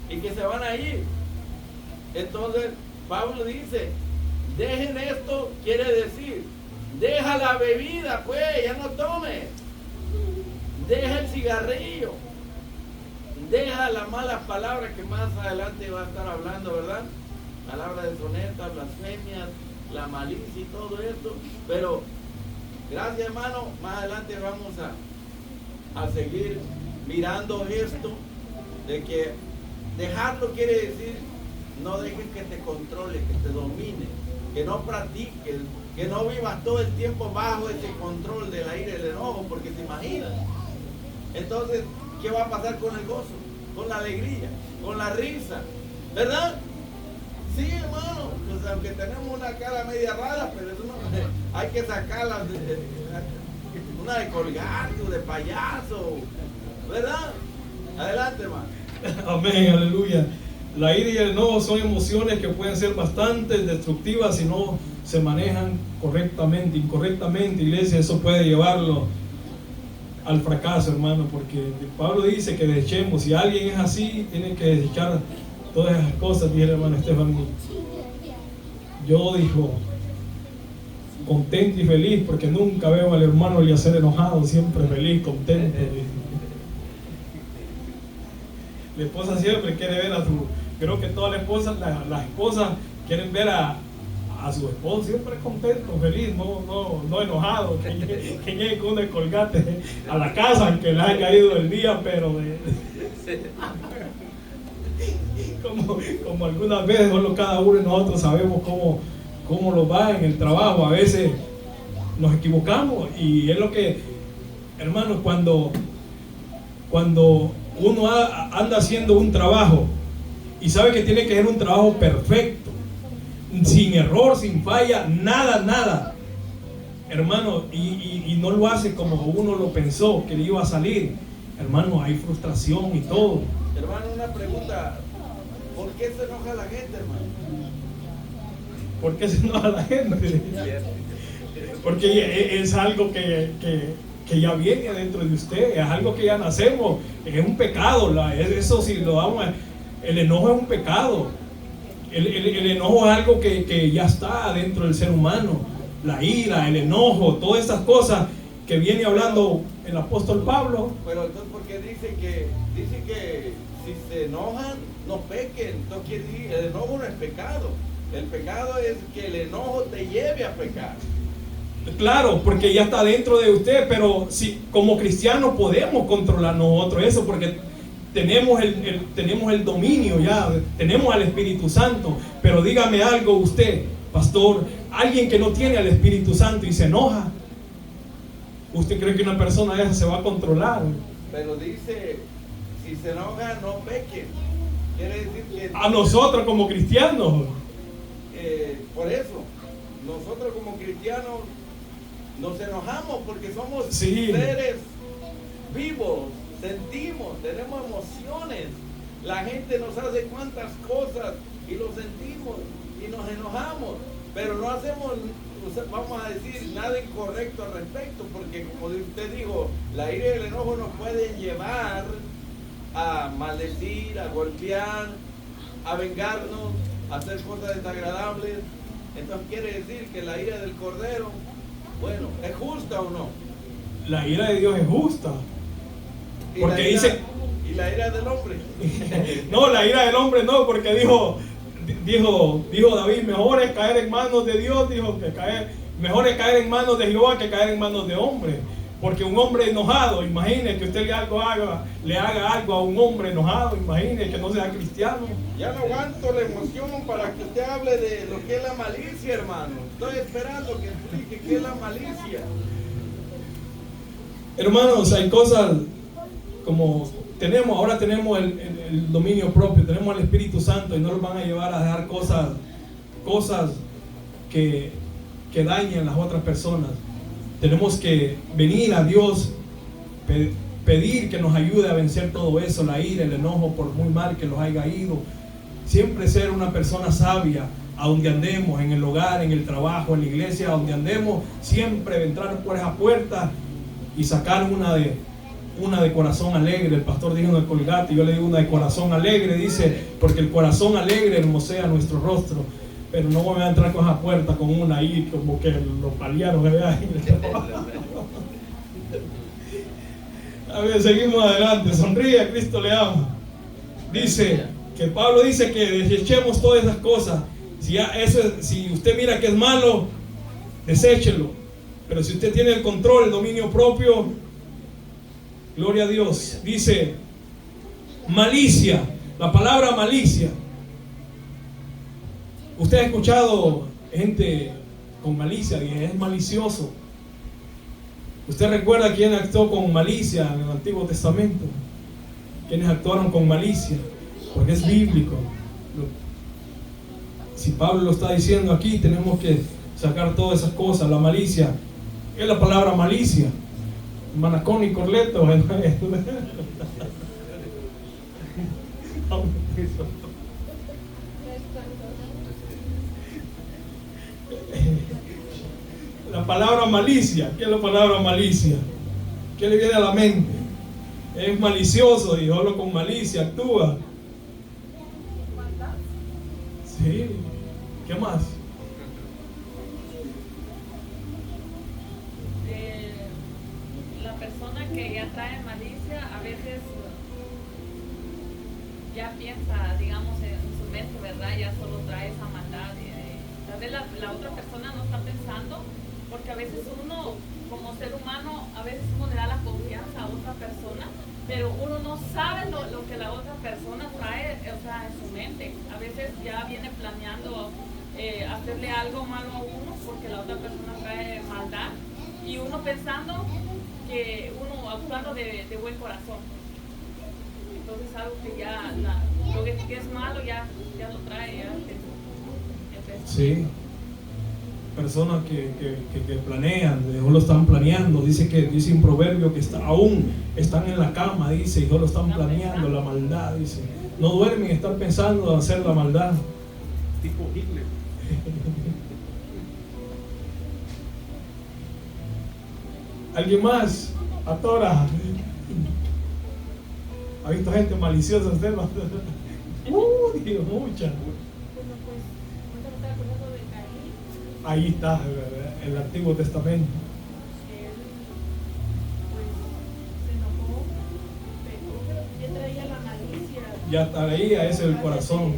y que se van a ir. Entonces Pablo dice, dejen esto, quiere decir, deja la bebida, pues, ya no tomes. Deja el cigarrillo. Deja las malas palabras que más adelante va a estar hablando, ¿verdad? Palabras deshonestas, blasfemias, la malicia y todo esto. Pero, gracias hermano, más adelante vamos a seguir mirando esto, de que dejarlo quiere decir, no dejes que te controle, que te domine, que no practiques, que no vivas todo el tiempo bajo ese control de la ira y el enojo, porque te imaginas. Entonces, ¿qué va a pasar con el gozo? Con la alegría, con la risa, ¿verdad? Sí, hermano, pues aunque tenemos una cara media rara, pero eso no, hay que sacarla, una de colgante, de payaso, ¿verdad? Adelante, hermano. Amén, aleluya. La ira y el enojo son emociones que pueden ser bastante destructivas si no se manejan correctamente, incorrectamente, iglesia. Eso puede llevarlo al fracaso, hermano, porque Pablo dice que desechemos. Si alguien es así, tiene que desechar todas esas cosas, dice el hermano Estefan. Yo dijo, contento y feliz, porque nunca veo al hermano Eliezer enojado, siempre feliz, contento. La esposa siempre quiere ver a su, creo que todas las esposas quieren ver a su esposo siempre contento, feliz, no enojado, que llegue con un colgate a la casa, aunque le haya caído el día, pero como algunas veces solo cada uno de nosotros sabemos cómo lo va en el trabajo. A veces nos equivocamos y es lo que, hermanos, cuando uno anda haciendo un trabajo y sabe que tiene que ser un trabajo perfecto, sin error, sin falla, nada, hermano, y no lo hace como uno lo pensó que le iba a salir, hermano, hay frustración y todo. Hermano, una pregunta, ¿por qué se enoja la gente, hermano? ¿Por qué se enoja la gente? Porque es algo que ya viene dentro de usted, es algo que ya nacemos, es un pecado, eso si lo damos, el enojo es un pecado. El enojo es algo que ya está dentro del ser humano. La ira, el enojo, todas esas cosas que viene hablando el apóstol Pablo. Pero entonces, ¿por qué dice que si se enojan, no pequen? Entonces quiere decir, el enojo no es pecado. El pecado es que el enojo te lleve a pecar. Claro, porque ya está dentro de usted, pero si como cristianos podemos controlar nosotros eso, porque tenemos el dominio ya, tenemos al Espíritu Santo. Pero dígame algo usted, pastor, alguien que no tiene al Espíritu Santo y se enoja, ¿Usted cree que una persona de esa se va a controlar? Pero dice, si se enoja, no pequen. Quiere decir que... A nosotros como cristianos. Por eso, nosotros como cristianos nos enojamos porque somos Sí. seres vivos, sentimos, tenemos emociones. La gente nos hace cuantas cosas y lo sentimos y nos enojamos, pero no hacemos, vamos a decir, nada incorrecto al respecto, porque como usted dijo, la ira y el enojo nos pueden llevar a maldecir, a golpear, a vengarnos, a hacer cosas desagradables. Entonces quiere decir que la ira del Cordero, bueno, ¿es justa o no? La ira de Dios es justa. Y Porque la ira- dice... ¿Y la ira del hombre? No, la ira del hombre no, porque dijo David, mejor es caer en manos de Dios, mejor es caer en manos de Jehová que caer en manos de hombre. Porque un hombre enojado, imagine que usted le haga algo a un hombre enojado, imagine que no sea cristiano. Ya no aguanto la emoción para que usted hable de lo que es la malicia, hermano. Estoy esperando que explique qué es la malicia. Hermanos, hay cosas como ahora tenemos el dominio propio, tenemos al Espíritu Santo y no nos van a llevar a dejar cosas que dañen a las otras personas. Tenemos que venir a Dios, pedir que nos ayude a vencer todo eso, la ira, el enojo, por muy mal que los haya ido. Siempre ser una persona sabia, a donde andemos, en el hogar, en el trabajo, en la iglesia, a donde andemos, siempre entrar por esa puerta y sacar una de corazón alegre. El pastor dijo una de colgate, yo le digo una de corazón alegre, dice, porque el corazón alegre hermosea nuestro rostro. Pero no voy a entrar con esa puerta con una ahí como que lo paliaron allá. A ver, seguimos adelante. Sonríe, Cristo le ama. Dice que Pablo dice que desechemos todas esas cosas. Si usted mira que es malo, deséchelo. Pero si usted tiene el control, el dominio propio, gloria a Dios. Dice malicia, la palabra malicia. Usted ha escuchado gente con malicia y es malicioso. ¿Usted recuerda quién actuó con malicia en el Antiguo Testamento? ¿Quiénes actuaron con malicia? Porque es bíblico. Si Pablo lo está diciendo aquí, tenemos que sacar todas esas cosas. La malicia, ¿qué es la palabra malicia? Manacón y Corleto. La palabra malicia, ¿qué es la palabra malicia? ¿Qué le viene a la mente? Es malicioso y solo con malicia actúa. Sí, ¿qué más? La persona que ya trae malicia a veces ya piensa, digamos, en su mente, ¿verdad? Ya solo trae esa maldad. Tal vez la otra persona no está pensando, porque a veces uno, como ser humano, a veces uno le da la confianza a otra persona, pero uno no sabe lo que la otra persona trae, o sea, en su mente. A veces ya viene planeando hacerle algo malo a uno porque la otra persona trae maldad, y uno pensando que uno actuando de buen corazón. Entonces algo que ya, lo que es malo ya lo trae ya. Sí. Personas que planean, no lo están planeando. Dice un proverbio que aún están en la cama, dice, y no lo están planeando la maldad, dice. No duermen, están pensando en hacer la maldad. Tipo Hitler. ¿Alguien más? Atora. ¿Ha visto gente maliciosa usted? Digo, mucha. Ahí está, el Antiguo Testamento. Ya traía ese el corazón.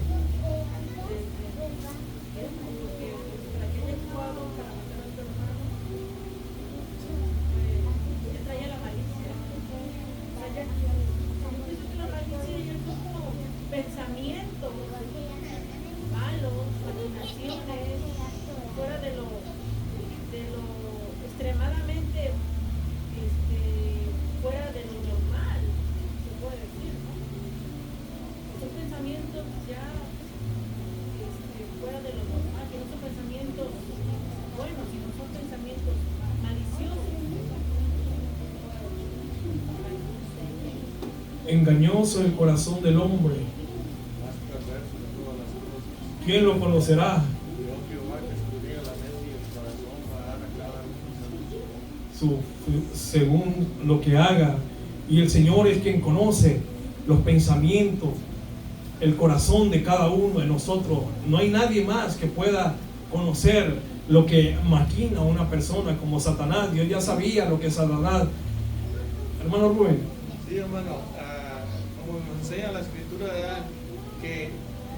Pensamientos malos, maquinaciones, fuera de lo extremadamente Engañoso el corazón del hombre. Más perverso de todas las cosas. ¿Quién lo conocerá? Yo, Jehová, que escudriña la mente y el corazón, para dar a cada uno Según lo que haga. Y el Señor es quien conoce los pensamientos, el corazón de cada uno de nosotros. No hay nadie más que pueda conocer lo que maquina una persona como Satanás. Dios ya sabía lo que Satanás. Hermano Rubén. Sí, hermano, como nos enseña la escritura, ¿verdad? Que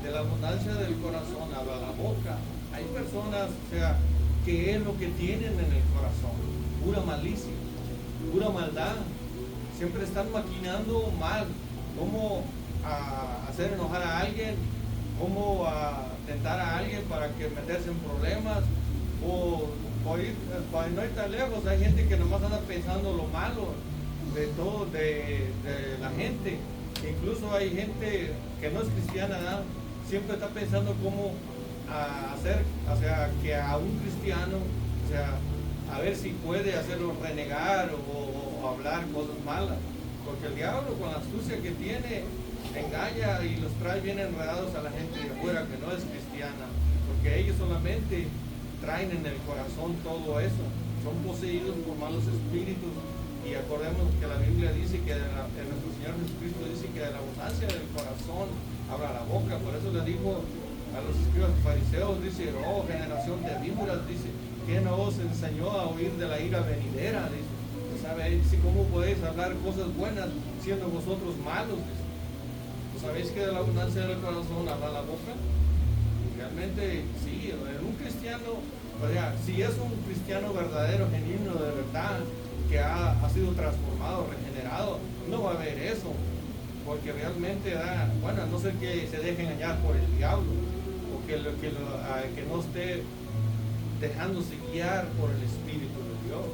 de la abundancia del corazón habla la boca. Hay personas, o sea, que es lo que tienen en el corazón: pura malicia, pura maldad. Siempre están maquinando mal, cómo hacer enojar a alguien, cómo tentar a alguien para que meterse en problemas, o ir, para no ir tan lejos. Hay gente que nomás anda pensando lo malo de todo, de la gente. Incluso hay gente que no es cristiana, ¿no? Siempre está pensando cómo hacer, o sea, que a un cristiano, o sea, a ver si puede hacerlo renegar o hablar cosas malas, porque el diablo, con la astucia que tiene, engaña y los trae bien enredados a la gente de afuera que no es cristiana, porque ellos solamente traen en el corazón todo eso, son poseídos por malos espíritus. Y acordemos que la Biblia dice que nuestro Señor Jesucristo dice que de la abundancia del corazón habla la boca. Por eso le dijo a los escribas fariseos, dice: oh, generación de víboras, dice, ¿quién os enseñó a huir de la ira venidera? Dice, ¿sabéis cómo podéis hablar cosas buenas siendo vosotros malos? Dice, ¿sabéis que de la abundancia del corazón habla la boca? Realmente sí, en un cristiano, o sea, si es un cristiano verdadero, genuino, de verdad, que ha sido transformado, regenerado, no va a haber eso, porque realmente bueno, a no ser que se deje engañar por el diablo, o que no esté dejándose guiar por el Espíritu de Dios.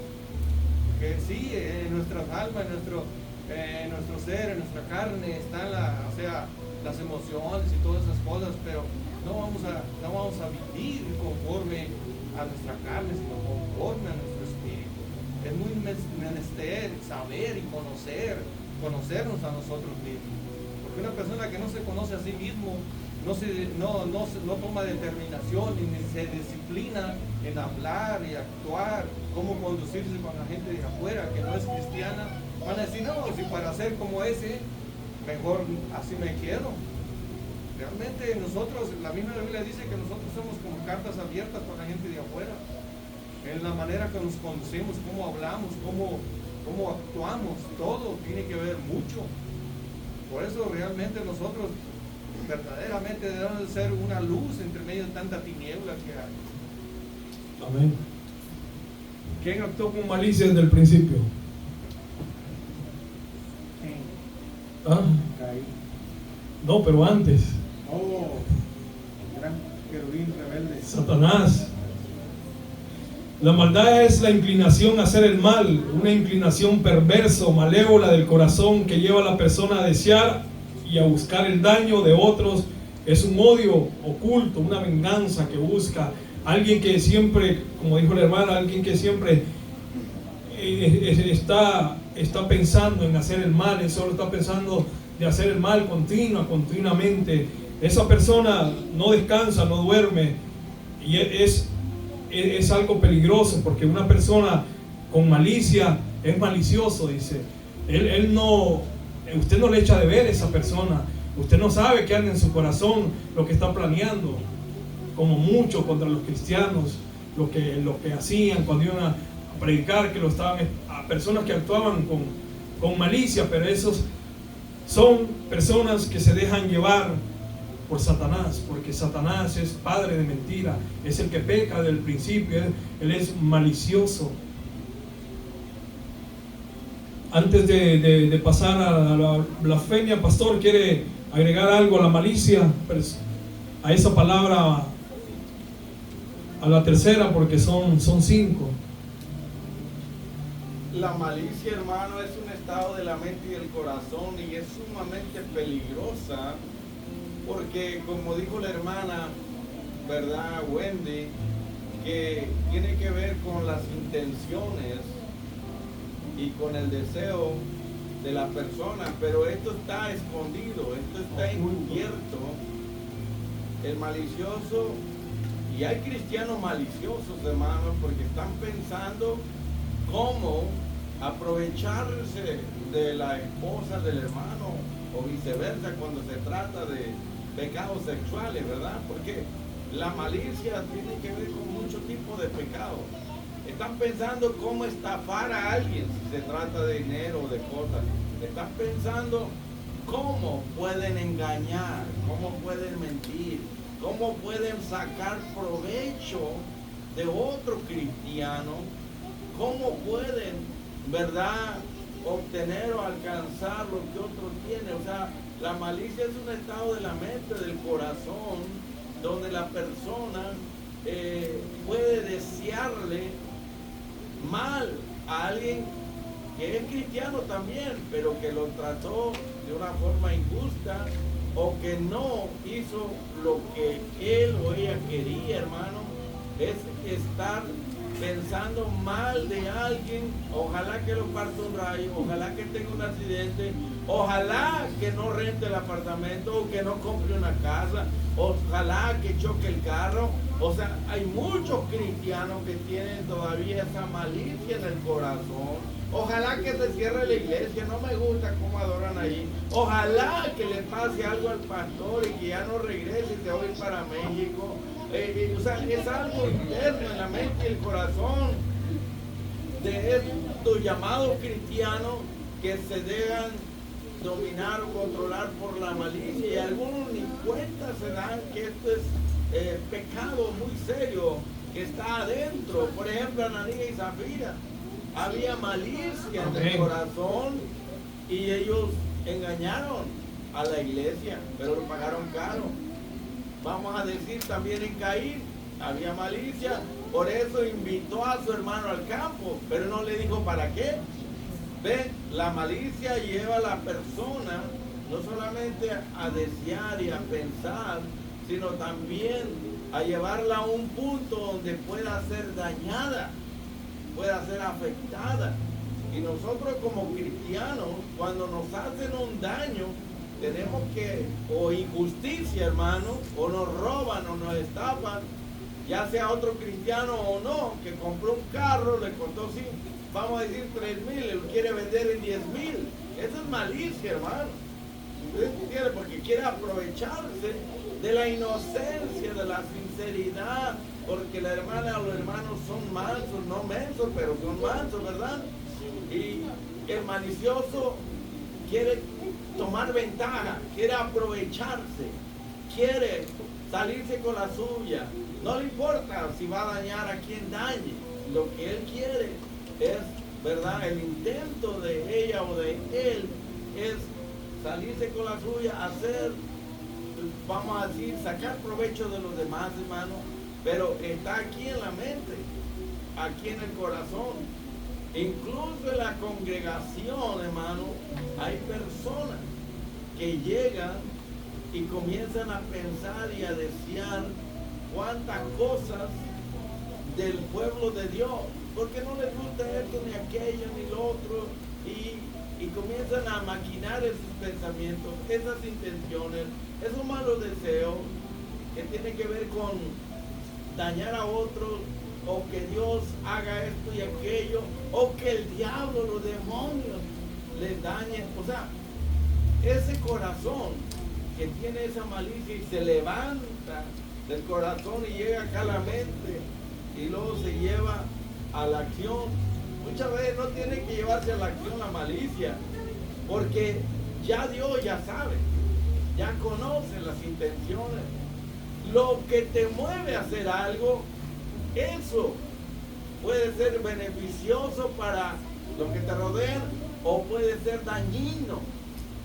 Que sí, en nuestras almas, en nuestro ser, en nuestra carne están las emociones y todas esas cosas, pero no vamos a vivir conforme a nuestra carne, sino conforme a nuestro espíritu. Es muy menester saber y conocernos a nosotros mismos, porque una persona que no se conoce a sí mismo no toma determinación ni se disciplina en hablar y actuar, cómo conducirse con la gente de afuera que no es cristiana. Van a decir: no, si para ser como ese, mejor así me quedo. Realmente nosotros, la misma Biblia dice que nosotros somos como cartas abiertas para la gente de afuera, en la manera que nos conducimos, cómo hablamos, cómo actuamos, todo tiene que ver mucho. Por eso realmente nosotros verdaderamente debemos de ser una luz entre medio de tanta tiniebla que hay. Amén. ¿Quién actuó con malicia desde el principio? ¿Ah? No, pero antes. Oh, gran querubín rebelde. Satanás. La maldad es la inclinación a hacer el mal, una inclinación perverso, malévola del corazón que lleva a la persona a desear y a buscar el daño de otros. Es un odio oculto, una venganza que busca. Alguien que siempre, como dijo la hermana, alguien que siempre está pensando en hacer el mal, él solo está pensando de hacer el mal continuamente. Esa persona no descansa, no duerme, y es algo peligroso, porque una persona con malicia es malicioso, dice. Usted no le echa de ver a esa persona, usted no sabe qué anda en su corazón, lo que está planeando, como mucho contra los cristianos, lo que hacían cuando iban a predicar, que a personas que actuaban con malicia, pero esos son personas que se dejan llevar por Satanás, porque Satanás es padre de mentira, es el que peca desde el principio, él es malicioso. Antes de pasar a la blasfemia, pastor, ¿quiere agregar algo a la malicia? A esa palabra, a la tercera, porque son 5. La malicia, hermano, es un estado de la mente y del corazón, y es sumamente peligrosa, porque como dijo la hermana, ¿verdad, Wendy? Que tiene que ver con las intenciones y con el deseo de la persona, pero esto está escondido, esto está encubierto. El malicioso, y hay cristianos maliciosos, hermanos, porque están pensando cómo aprovecharse de la esposa del hermano o viceversa cuando se trata de pecados sexuales, ¿verdad? Porque la malicia tiene que ver con muchos tipos de pecados. Están pensando cómo estafar a alguien si se trata de dinero o de cosas. Están pensando cómo pueden engañar, cómo pueden mentir, cómo pueden sacar provecho de otro cristiano, cómo pueden, ¿verdad?, obtener o alcanzar lo que otro tiene. O sea, la malicia es un estado de la mente, del corazón, donde la persona puede desearle mal a alguien que es cristiano también, pero que lo trató de una forma injusta o que no hizo lo que él o ella quería, hermano. Es estar pensando mal de alguien, ojalá que lo parta un rayo, ojalá que tenga un accidente, ojalá que no rente el apartamento o que no compre una casa, ojalá que choque el carro. O sea, hay muchos cristianos que tienen todavía esa malicia en el corazón. Ojalá que se cierre la iglesia, no me gusta cómo adoran allí. Ojalá que le pase algo al pastor y que ya no regrese y se va a ir para México. O sea, es algo interno en la mente y el corazón de estos llamados cristianos que se dejan dominar o controlar por la malicia, y algunos ni cuenta se dan que esto es pecado muy serio que está adentro. Por ejemplo, Ananías y Zafira, había malicia en el corazón y ellos engañaron a la iglesia, pero lo pagaron caro. Vamos a decir también en Caín, había malicia, por eso invitó a su hermano al campo, pero no le dijo para qué. Ven, la malicia lleva a la persona no solamente a desear y a pensar, sino también a llevarla a un punto donde pueda ser dañada, pueda ser afectada. Y nosotros como cristianos, cuando nos hacen un daño, tenemos que, o injusticia, hermano, o nos roban o nos estafan, ya sea otro cristiano o no, que compró un carro, le costó, sí, vamos a decir 3,000, lo quiere vender en 10,000. Eso es malicia, hermano. ¿Entiende? Porque quiere aprovecharse de la inocencia, de la sinceridad, porque la hermana o los hermanos son mansos, no mensos, pero son mansos, ¿verdad? Y el malicioso quiere tomar ventaja, quiere aprovecharse, quiere salirse con la suya. No le importa si va a dañar a quien dañe. Lo que él quiere es, ¿verdad?, el intento de ella o de él es salirse con la suya, hacer, vamos a decir, sacar provecho de los demás, hermano. Pero está aquí en la mente, aquí en el corazón. Incluso en la congregación, hermano, hay personas que llegan y comienzan a pensar y a desear cuántas cosas del pueblo de Dios, porque no les gusta esto, ni aquello, ni lo otro, y comienzan a maquinar esos pensamientos, esas intenciones, esos malos deseos que tienen que ver con dañar a otros, o que Dios haga esto y aquello, o que el diablo, los demonios les dañen. O sea, ese corazón que tiene esa malicia y se levanta del corazón y llega acá a la mente y luego se lleva a la acción. Muchas veces no tiene que llevarse a la acción la malicia, porque ya Dios ya sabe, ya conoce las intenciones. Lo que te mueve a hacer algo, eso puede ser beneficioso para los que te rodean o puede ser dañino.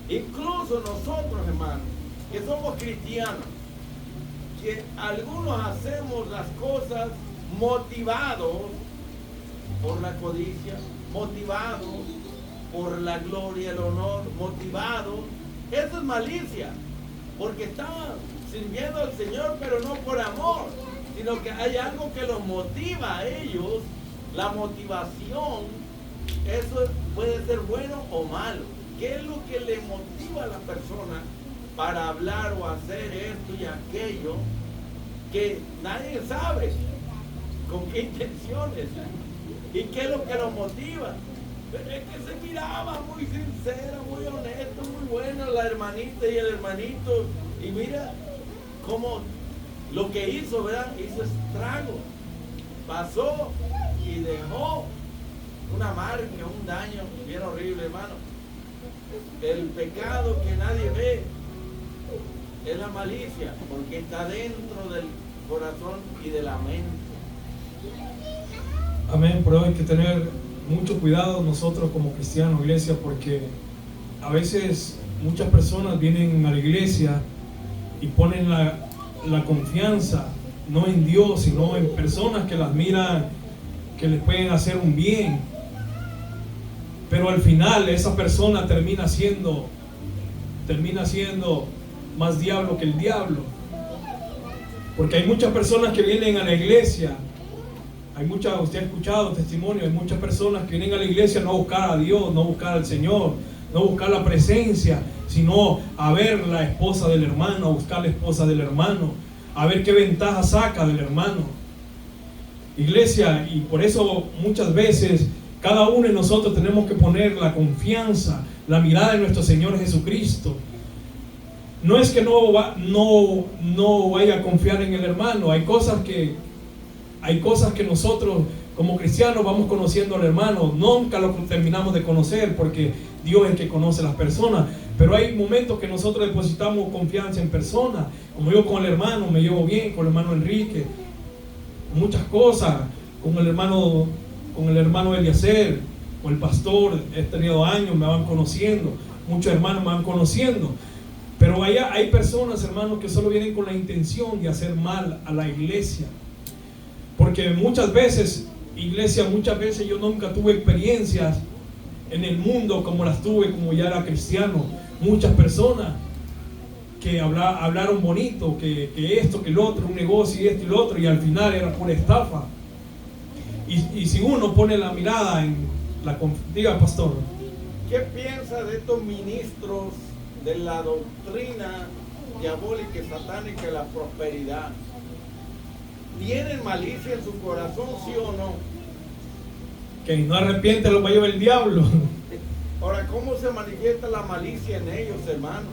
Incluso nosotros, hermanos, que somos cristianos, que algunos hacemos las cosas motivados por la codicia, motivados por la gloria, el honor, motivados. Eso es malicia, porque están sirviendo al Señor, pero no por amor, sino que hay algo que los motiva a ellos. La motivación, eso puede ser bueno o malo. ¿Qué es lo que le motiva a la persona para hablar o hacer esto y aquello que nadie sabe con qué intenciones? ¿Y qué es lo que lo motiva? Pero es que se miraba muy sincera, muy honesto, muy bueno la hermanita y el hermanito. Y mira cómo lo que hizo, ¿verdad? Hizo estrago. Pasó y dejó una marca, un daño bien horrible, hermano. El pecado que nadie ve es la malicia, porque está dentro del corazón y de la mente. Amén, pero hay que tener mucho cuidado nosotros como cristianos, iglesia, porque a veces muchas personas vienen a la iglesia y ponen la confianza no en Dios, sino en personas que las miran, que les pueden hacer un bien. Pero al final esa persona termina siendo más diablo que el diablo. Porque hay muchas personas que vienen a la iglesia. Usted ha escuchado testimonios, hay muchas personas que vienen a la iglesia no a buscar a Dios, no a buscar al Señor, no a buscar la presencia, sino a ver la esposa del hermano, a buscar la esposa del hermano, a ver qué ventaja saca del hermano. Iglesia, y por eso muchas veces cada uno de nosotros tenemos que poner la confianza, la mirada en nuestro Señor Jesucristo. No es que no vaya a confiar en el hermano. Hay cosas que nosotros como cristianos vamos conociendo al hermano. Nunca lo terminamos de conocer porque Dios es el que conoce a las personas. Pero hay momentos que nosotros depositamos confianza en personas. Como yo con el hermano, me llevo bien, con el hermano Enrique. Muchas cosas, con el hermano Eliezer, con el pastor, he tenido años, me van conociendo. Muchos hermanos me van conociendo. Pero hay personas, hermanos, que solo vienen con la intención de hacer mal a la iglesia. Porque muchas veces, iglesia, yo nunca tuve experiencias en el mundo como las tuve como ya era cristiano. Muchas personas que hablaron bonito, que esto, que lo otro, un negocio y esto y lo otro, y al final era pura estafa. Y si uno pone la mirada en la... Diga, pastor. ¿Qué piensa de estos ministros de la doctrina diabólica y satánica de la prosperidad? ¿Tienen malicia en su corazón, sí o no? Que no arrepiente lo va a llevar el diablo. Ahora, ¿cómo se manifiesta la malicia en ellos, hermano?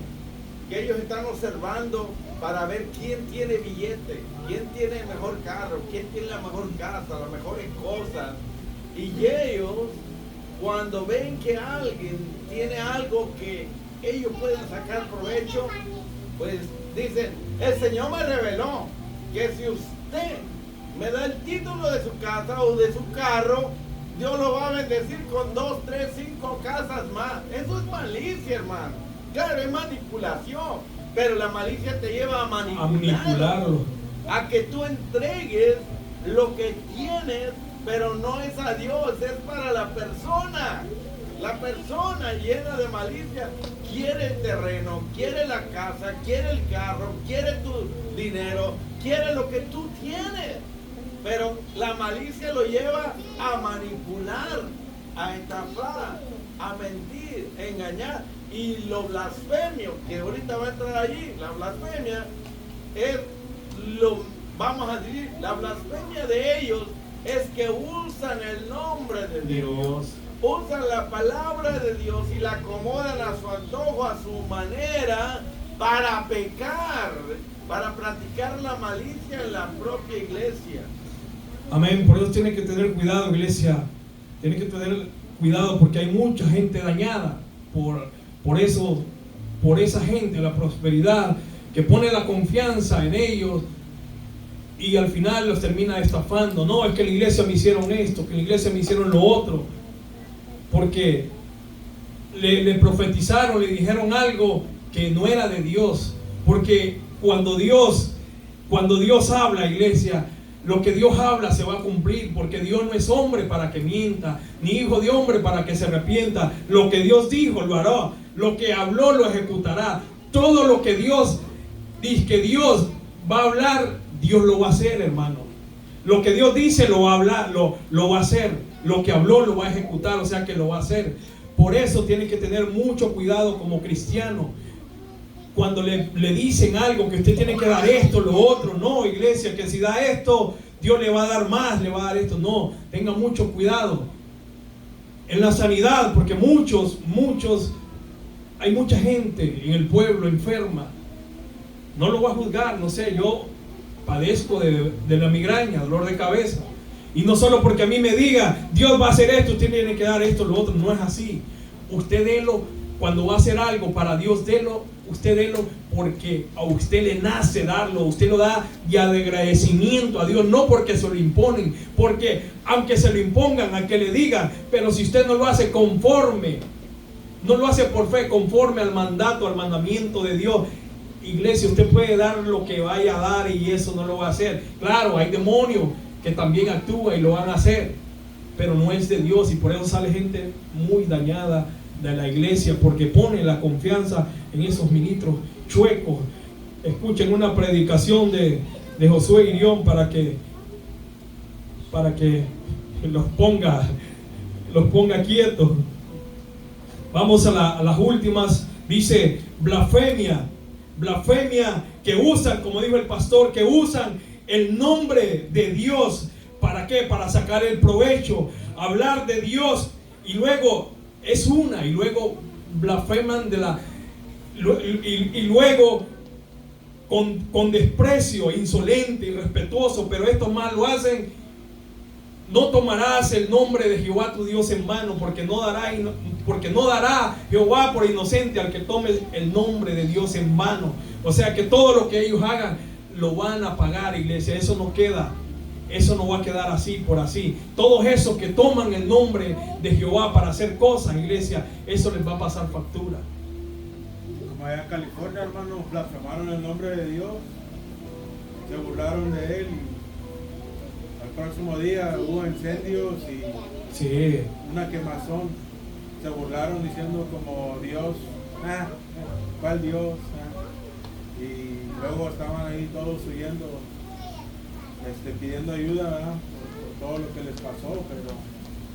Que ellos están observando para ver quién tiene billete, quién tiene el mejor carro, quién tiene la mejor casa, las mejores cosas. Y ellos, cuando ven que alguien tiene algo que ellos pueden sacar provecho, pues dicen, el Señor me reveló que si usted me da el título de su casa o de su carro, Dios lo va a bendecir con 2, 3, 5 casas más. Eso es malicia, hermano. Claro, es manipulación, pero la malicia te lleva a manipularlo. A que tú entregues lo que tienes, pero no es a Dios, es para la persona. La persona llena de malicia quiere el terreno, quiere la casa, quiere el carro, quiere tu dinero, quiere lo que tú tienes. Pero la malicia lo lleva a manipular, a estafar, a mentir, a engañar. Y lo blasfemio, que ahorita va a entrar allí, la blasfemia es vamos a decir, la blasfemia de ellos es que usan el nombre de Dios. Usan la palabra de Dios y la acomodan a su antojo, a su manera, para pecar, para practicar la malicia en la propia iglesia. Amén. Por eso tiene que tener cuidado, iglesia. Tiene que tener cuidado porque hay mucha gente dañada por esa gente, la prosperidad, que pone la confianza en ellos y al final los termina estafando. No, es que en la iglesia me hicieron esto, que en la iglesia me hicieron lo otro. Porque le profetizaron, le dijeron algo que no era de Dios. Porque cuando Dios habla, iglesia, lo que Dios habla se va a cumplir, porque Dios no es hombre para que mienta, ni hijo de hombre para que se arrepienta. Lo que Dios dijo lo hará, lo que habló lo ejecutará. Todo lo que Dios dice que Dios va a hablar, Dios lo va a hacer, hermano. Lo que Dios dice lo va a hablar, lo va a hacer. Lo que habló lo va a ejecutar, o sea que lo va a hacer. Por eso tiene que tener mucho cuidado como cristiano. Cuando le dicen algo, que usted tiene que dar esto, lo otro. No, iglesia, que si da esto, Dios le va a dar más, le va a dar esto. No, tenga mucho cuidado. En la sanidad, porque hay mucha gente en el pueblo enferma. No lo voy a juzgar, no sé, yo padezco de la migraña, dolor de cabeza. Y no solo porque a mí me diga, Dios va a hacer esto, usted tiene que dar esto, lo otro. No es así. Usted délo, cuando va a hacer algo para Dios, usted délo porque a usted le nace darlo. Usted lo da ya de agradecimiento a Dios, no porque se lo imponen. Porque aunque se lo impongan, a que le digan, pero si usted no lo hace conforme, no lo hace por fe, conforme al mandato, al mandamiento de Dios, iglesia, usted puede dar lo que vaya a dar y eso no lo va a hacer. Claro, hay demonios que también actúan y lo van a hacer, pero no es de Dios, y por eso sale gente muy dañada de la iglesia, porque pone la confianza en esos ministros chuecos. Escuchen una predicación de Josué Irión para que los ponga quietos. Vamos a las últimas. Dice blasfemia que usan, como dijo el pastor, que usan el nombre de Dios. ¿Para qué? Para sacar el provecho, hablar de Dios, y luego y luego blasfeman y luego con desprecio, insolente, irrespetuoso. Pero estos más lo hacen: no tomarás el nombre de Jehová tu Dios en vano, porque no dará Jehová por inocente al que tome el nombre de Dios en vano. O sea que todo lo que ellos hagan lo van a pagar, iglesia. Eso no queda, eso no va a quedar así por así. Todos esos que toman el nombre de Jehová para hacer cosas, iglesia, eso les va a pasar factura. Como allá en California, hermanos, blasfemaron el nombre de Dios, se burlaron de él, y al próximo día hubo incendios y una quemazón. Se burlaron diciendo como Dios, ¿cuál Dios? Y luego estaban ahí todos huyendo, pidiendo ayuda, ¿verdad? Por todo lo que les pasó. Pero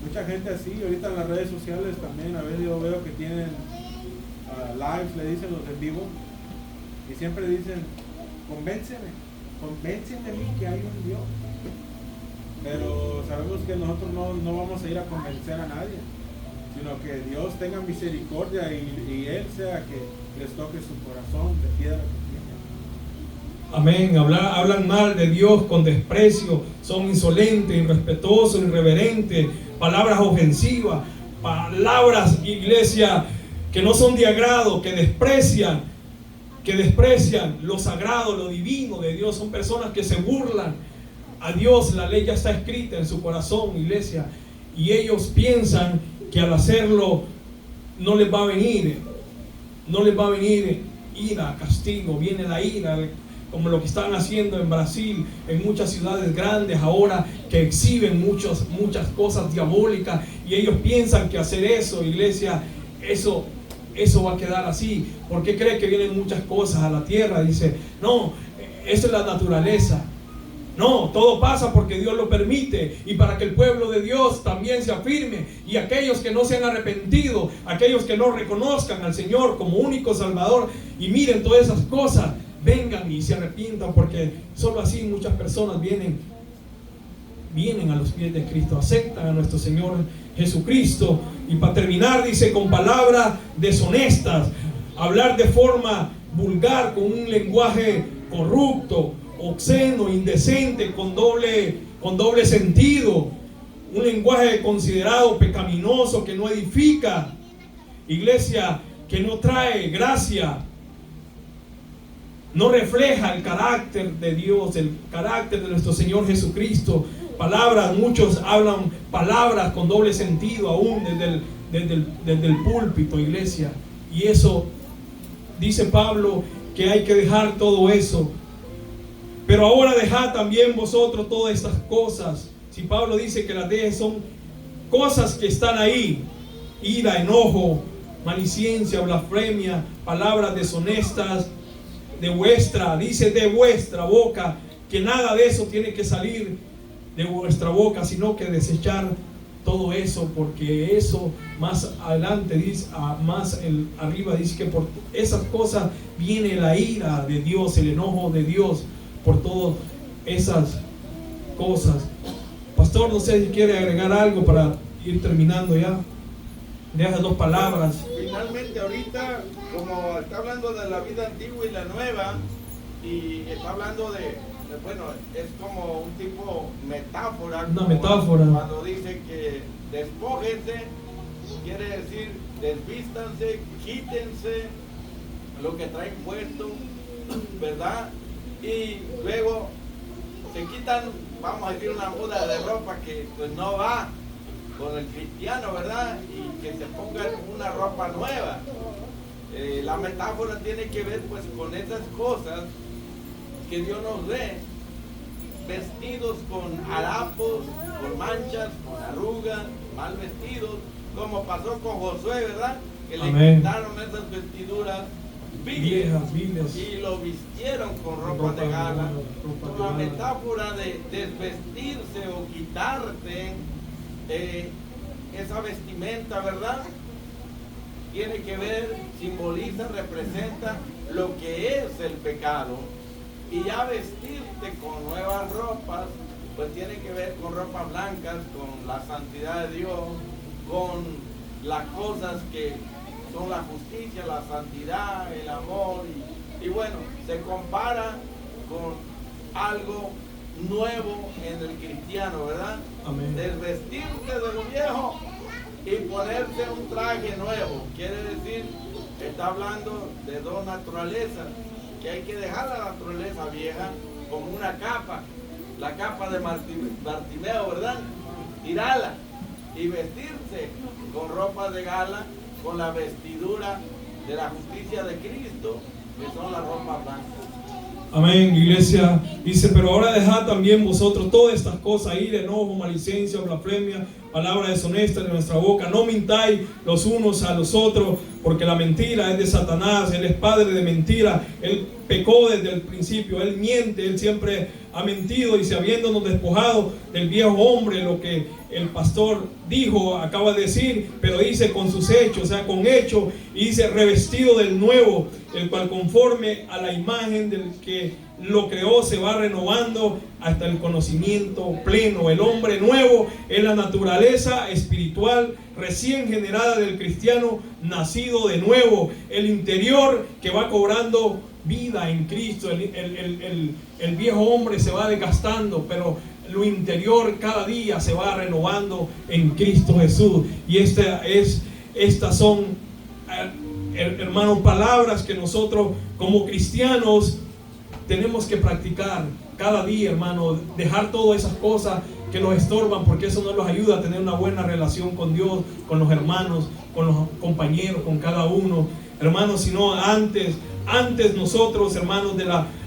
mucha gente así, ahorita en las redes sociales también, a veces yo veo que tienen lives, le dicen los en vivo, y siempre dicen, convénceme a mí que hay un Dios. Pero sabemos que nosotros no vamos a ir a convencer a nadie, sino que Dios tenga misericordia y Él sea que les toque su corazón de piedra que tiene. Amén. Hablan mal de Dios con desprecio, son insolentes, irrespetuosos, irreverentes, palabras ofensivas, palabras, iglesia, que no son de agrado, que desprecian lo sagrado, lo divino de Dios. Son personas que se burlan a Dios. La ley ya está escrita en su corazón, iglesia, y ellos piensan que al hacerlo no les va a venir ira, castigo. Viene la ira, como lo que están haciendo en Brasil, en muchas ciudades grandes ahora, que exhiben muchas cosas diabólicas, y ellos piensan que hacer eso, iglesia, eso va a quedar así. ¿Por qué cree que vienen muchas cosas a la tierra? Dice, no, eso es la naturaleza. No, todo pasa porque Dios lo permite, y para que el pueblo de Dios también se afirme, y aquellos que no se han arrepentido, aquellos que no reconozcan al Señor como único Salvador, y miren todas esas cosas, vengan y se arrepientan, porque solo así muchas personas vienen a los pies de Cristo, aceptan a nuestro Señor Jesucristo. Y para terminar, dice, con palabras deshonestas, hablar de forma vulgar, con un lenguaje corrupto, obsceno, indecente, con doble sentido, un lenguaje considerado pecaminoso, que no edifica, iglesia, que no trae gracia, no refleja el carácter de Dios, el carácter de nuestro Señor Jesucristo. Palabras, muchos hablan palabras con doble sentido aún desde el púlpito, iglesia, y eso dice Pablo que hay que dejar todo eso. Pero ahora dejad también vosotros todas estas cosas. Si Pablo dice que las dejes, son cosas que están ahí: ira, enojo, malicidencia, blasfemia, palabras deshonestas, de vuestra boca, que nada de eso tiene que salir de vuestra boca, sino que desechar todo eso, porque eso más adelante dice, arriba dice que por esas cosas viene la ira de Dios, el enojo de Dios por todas esas cosas. Pastor, no sé si quiere agregar algo para ir terminando ya. Deja 2 palabras. Finalmente ahorita, como está hablando de la vida antigua y la nueva, y está hablando bueno, es como un tipo metáfora. Una metáfora. Cuando dice que despójense, quiere decir desvístanse, quítense lo que traen puesto, ¿verdad? Y luego se quitan, vamos a decir, una muda de ropa que pues no va con el cristiano, ¿verdad? Y que se pongan una ropa nueva. La metáfora tiene que ver pues con esas cosas que Dios nos ve, vestidos con harapos, con manchas, con arrugas, mal vestidos, como pasó con Josué, ¿verdad? Que le quitaron esas vestiduras viejas y lo vistieron con ropa de gala. La metáfora de desvestirse o quitarte esa vestimenta, ¿verdad? Tiene que ver, simboliza, representa lo que es el pecado. Y ya vestirte con nuevas ropas, pues tiene que ver con ropas blancas, con la santidad de Dios, con las cosas que son la justicia, la santidad, el amor. Y bueno, se compara con algo nuevo en el cristiano, ¿verdad? Amén. Desvestirse de lo viejo y ponerse un traje nuevo. Quiere decir, está hablando de 2 naturalezas, que hay que dejar la naturaleza vieja como una capa, la capa de Bartimeo, ¿verdad? Tirarla y vestirse con ropa de gala, con la vestidura de la justicia de Cristo, que son las ropas blancas. Amén, iglesia. Dice, pero ahora dejad también vosotros todas estas cosas, ira, enojo, maledicencia, blasfemia, palabra deshonesta de nuestra boca. No mintáis los unos a los otros, porque la mentira es de Satanás. Él es padre de mentira. Él pecó desde el principio. Él miente. Él siempre ha mentido. Y si habiéndonos despojado del viejo hombre, lo que el pastor dijo, acaba de decir, pero dice con sus hechos, o sea, con hechos, y dice revestido del nuevo, el cual conforme a la imagen del que lo creó se va renovando hasta el conocimiento pleno. El hombre nuevo es la naturaleza espiritual recién generada del cristiano nacido de nuevo, el interior que va cobrando vida en Cristo. El viejo hombre se va desgastando, pero lo interior cada día se va renovando en Cristo Jesús. Y estas son, hermanos, palabras que nosotros como cristianos tenemos que practicar cada día, hermano. Dejar todas esas cosas que nos estorban, porque eso no nos ayuda a tener una buena relación con Dios, con los hermanos, con los compañeros, con cada uno, hermanos. Sino antes nosotros, hermanos,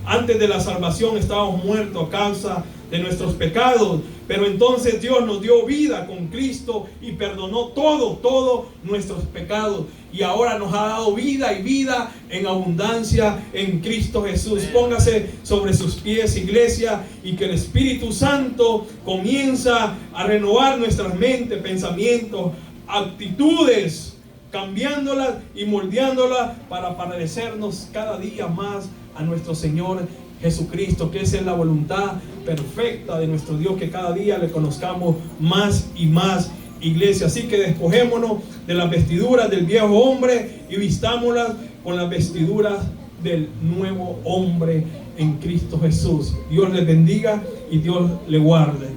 antes de la salvación estábamos muertos a causa de nuestros pecados, pero entonces Dios nos dio vida con Cristo y perdonó todos nuestros pecados, y ahora nos ha dado vida y vida en abundancia en Cristo Jesús. Póngase sobre sus pies, iglesia, y que el Espíritu Santo comienza a renovar nuestras mentes, pensamientos, actitudes, cambiándolas y moldeándolas para parecernos cada día más a nuestro Señor Jesucristo, que esa es la voluntad perfecta de nuestro Dios, que cada día le conozcamos más y más, iglesia. Así que despojémonos de las vestiduras del viejo hombre y vistámoslas con las vestiduras del nuevo hombre en Cristo Jesús. Dios les bendiga y Dios le guarde.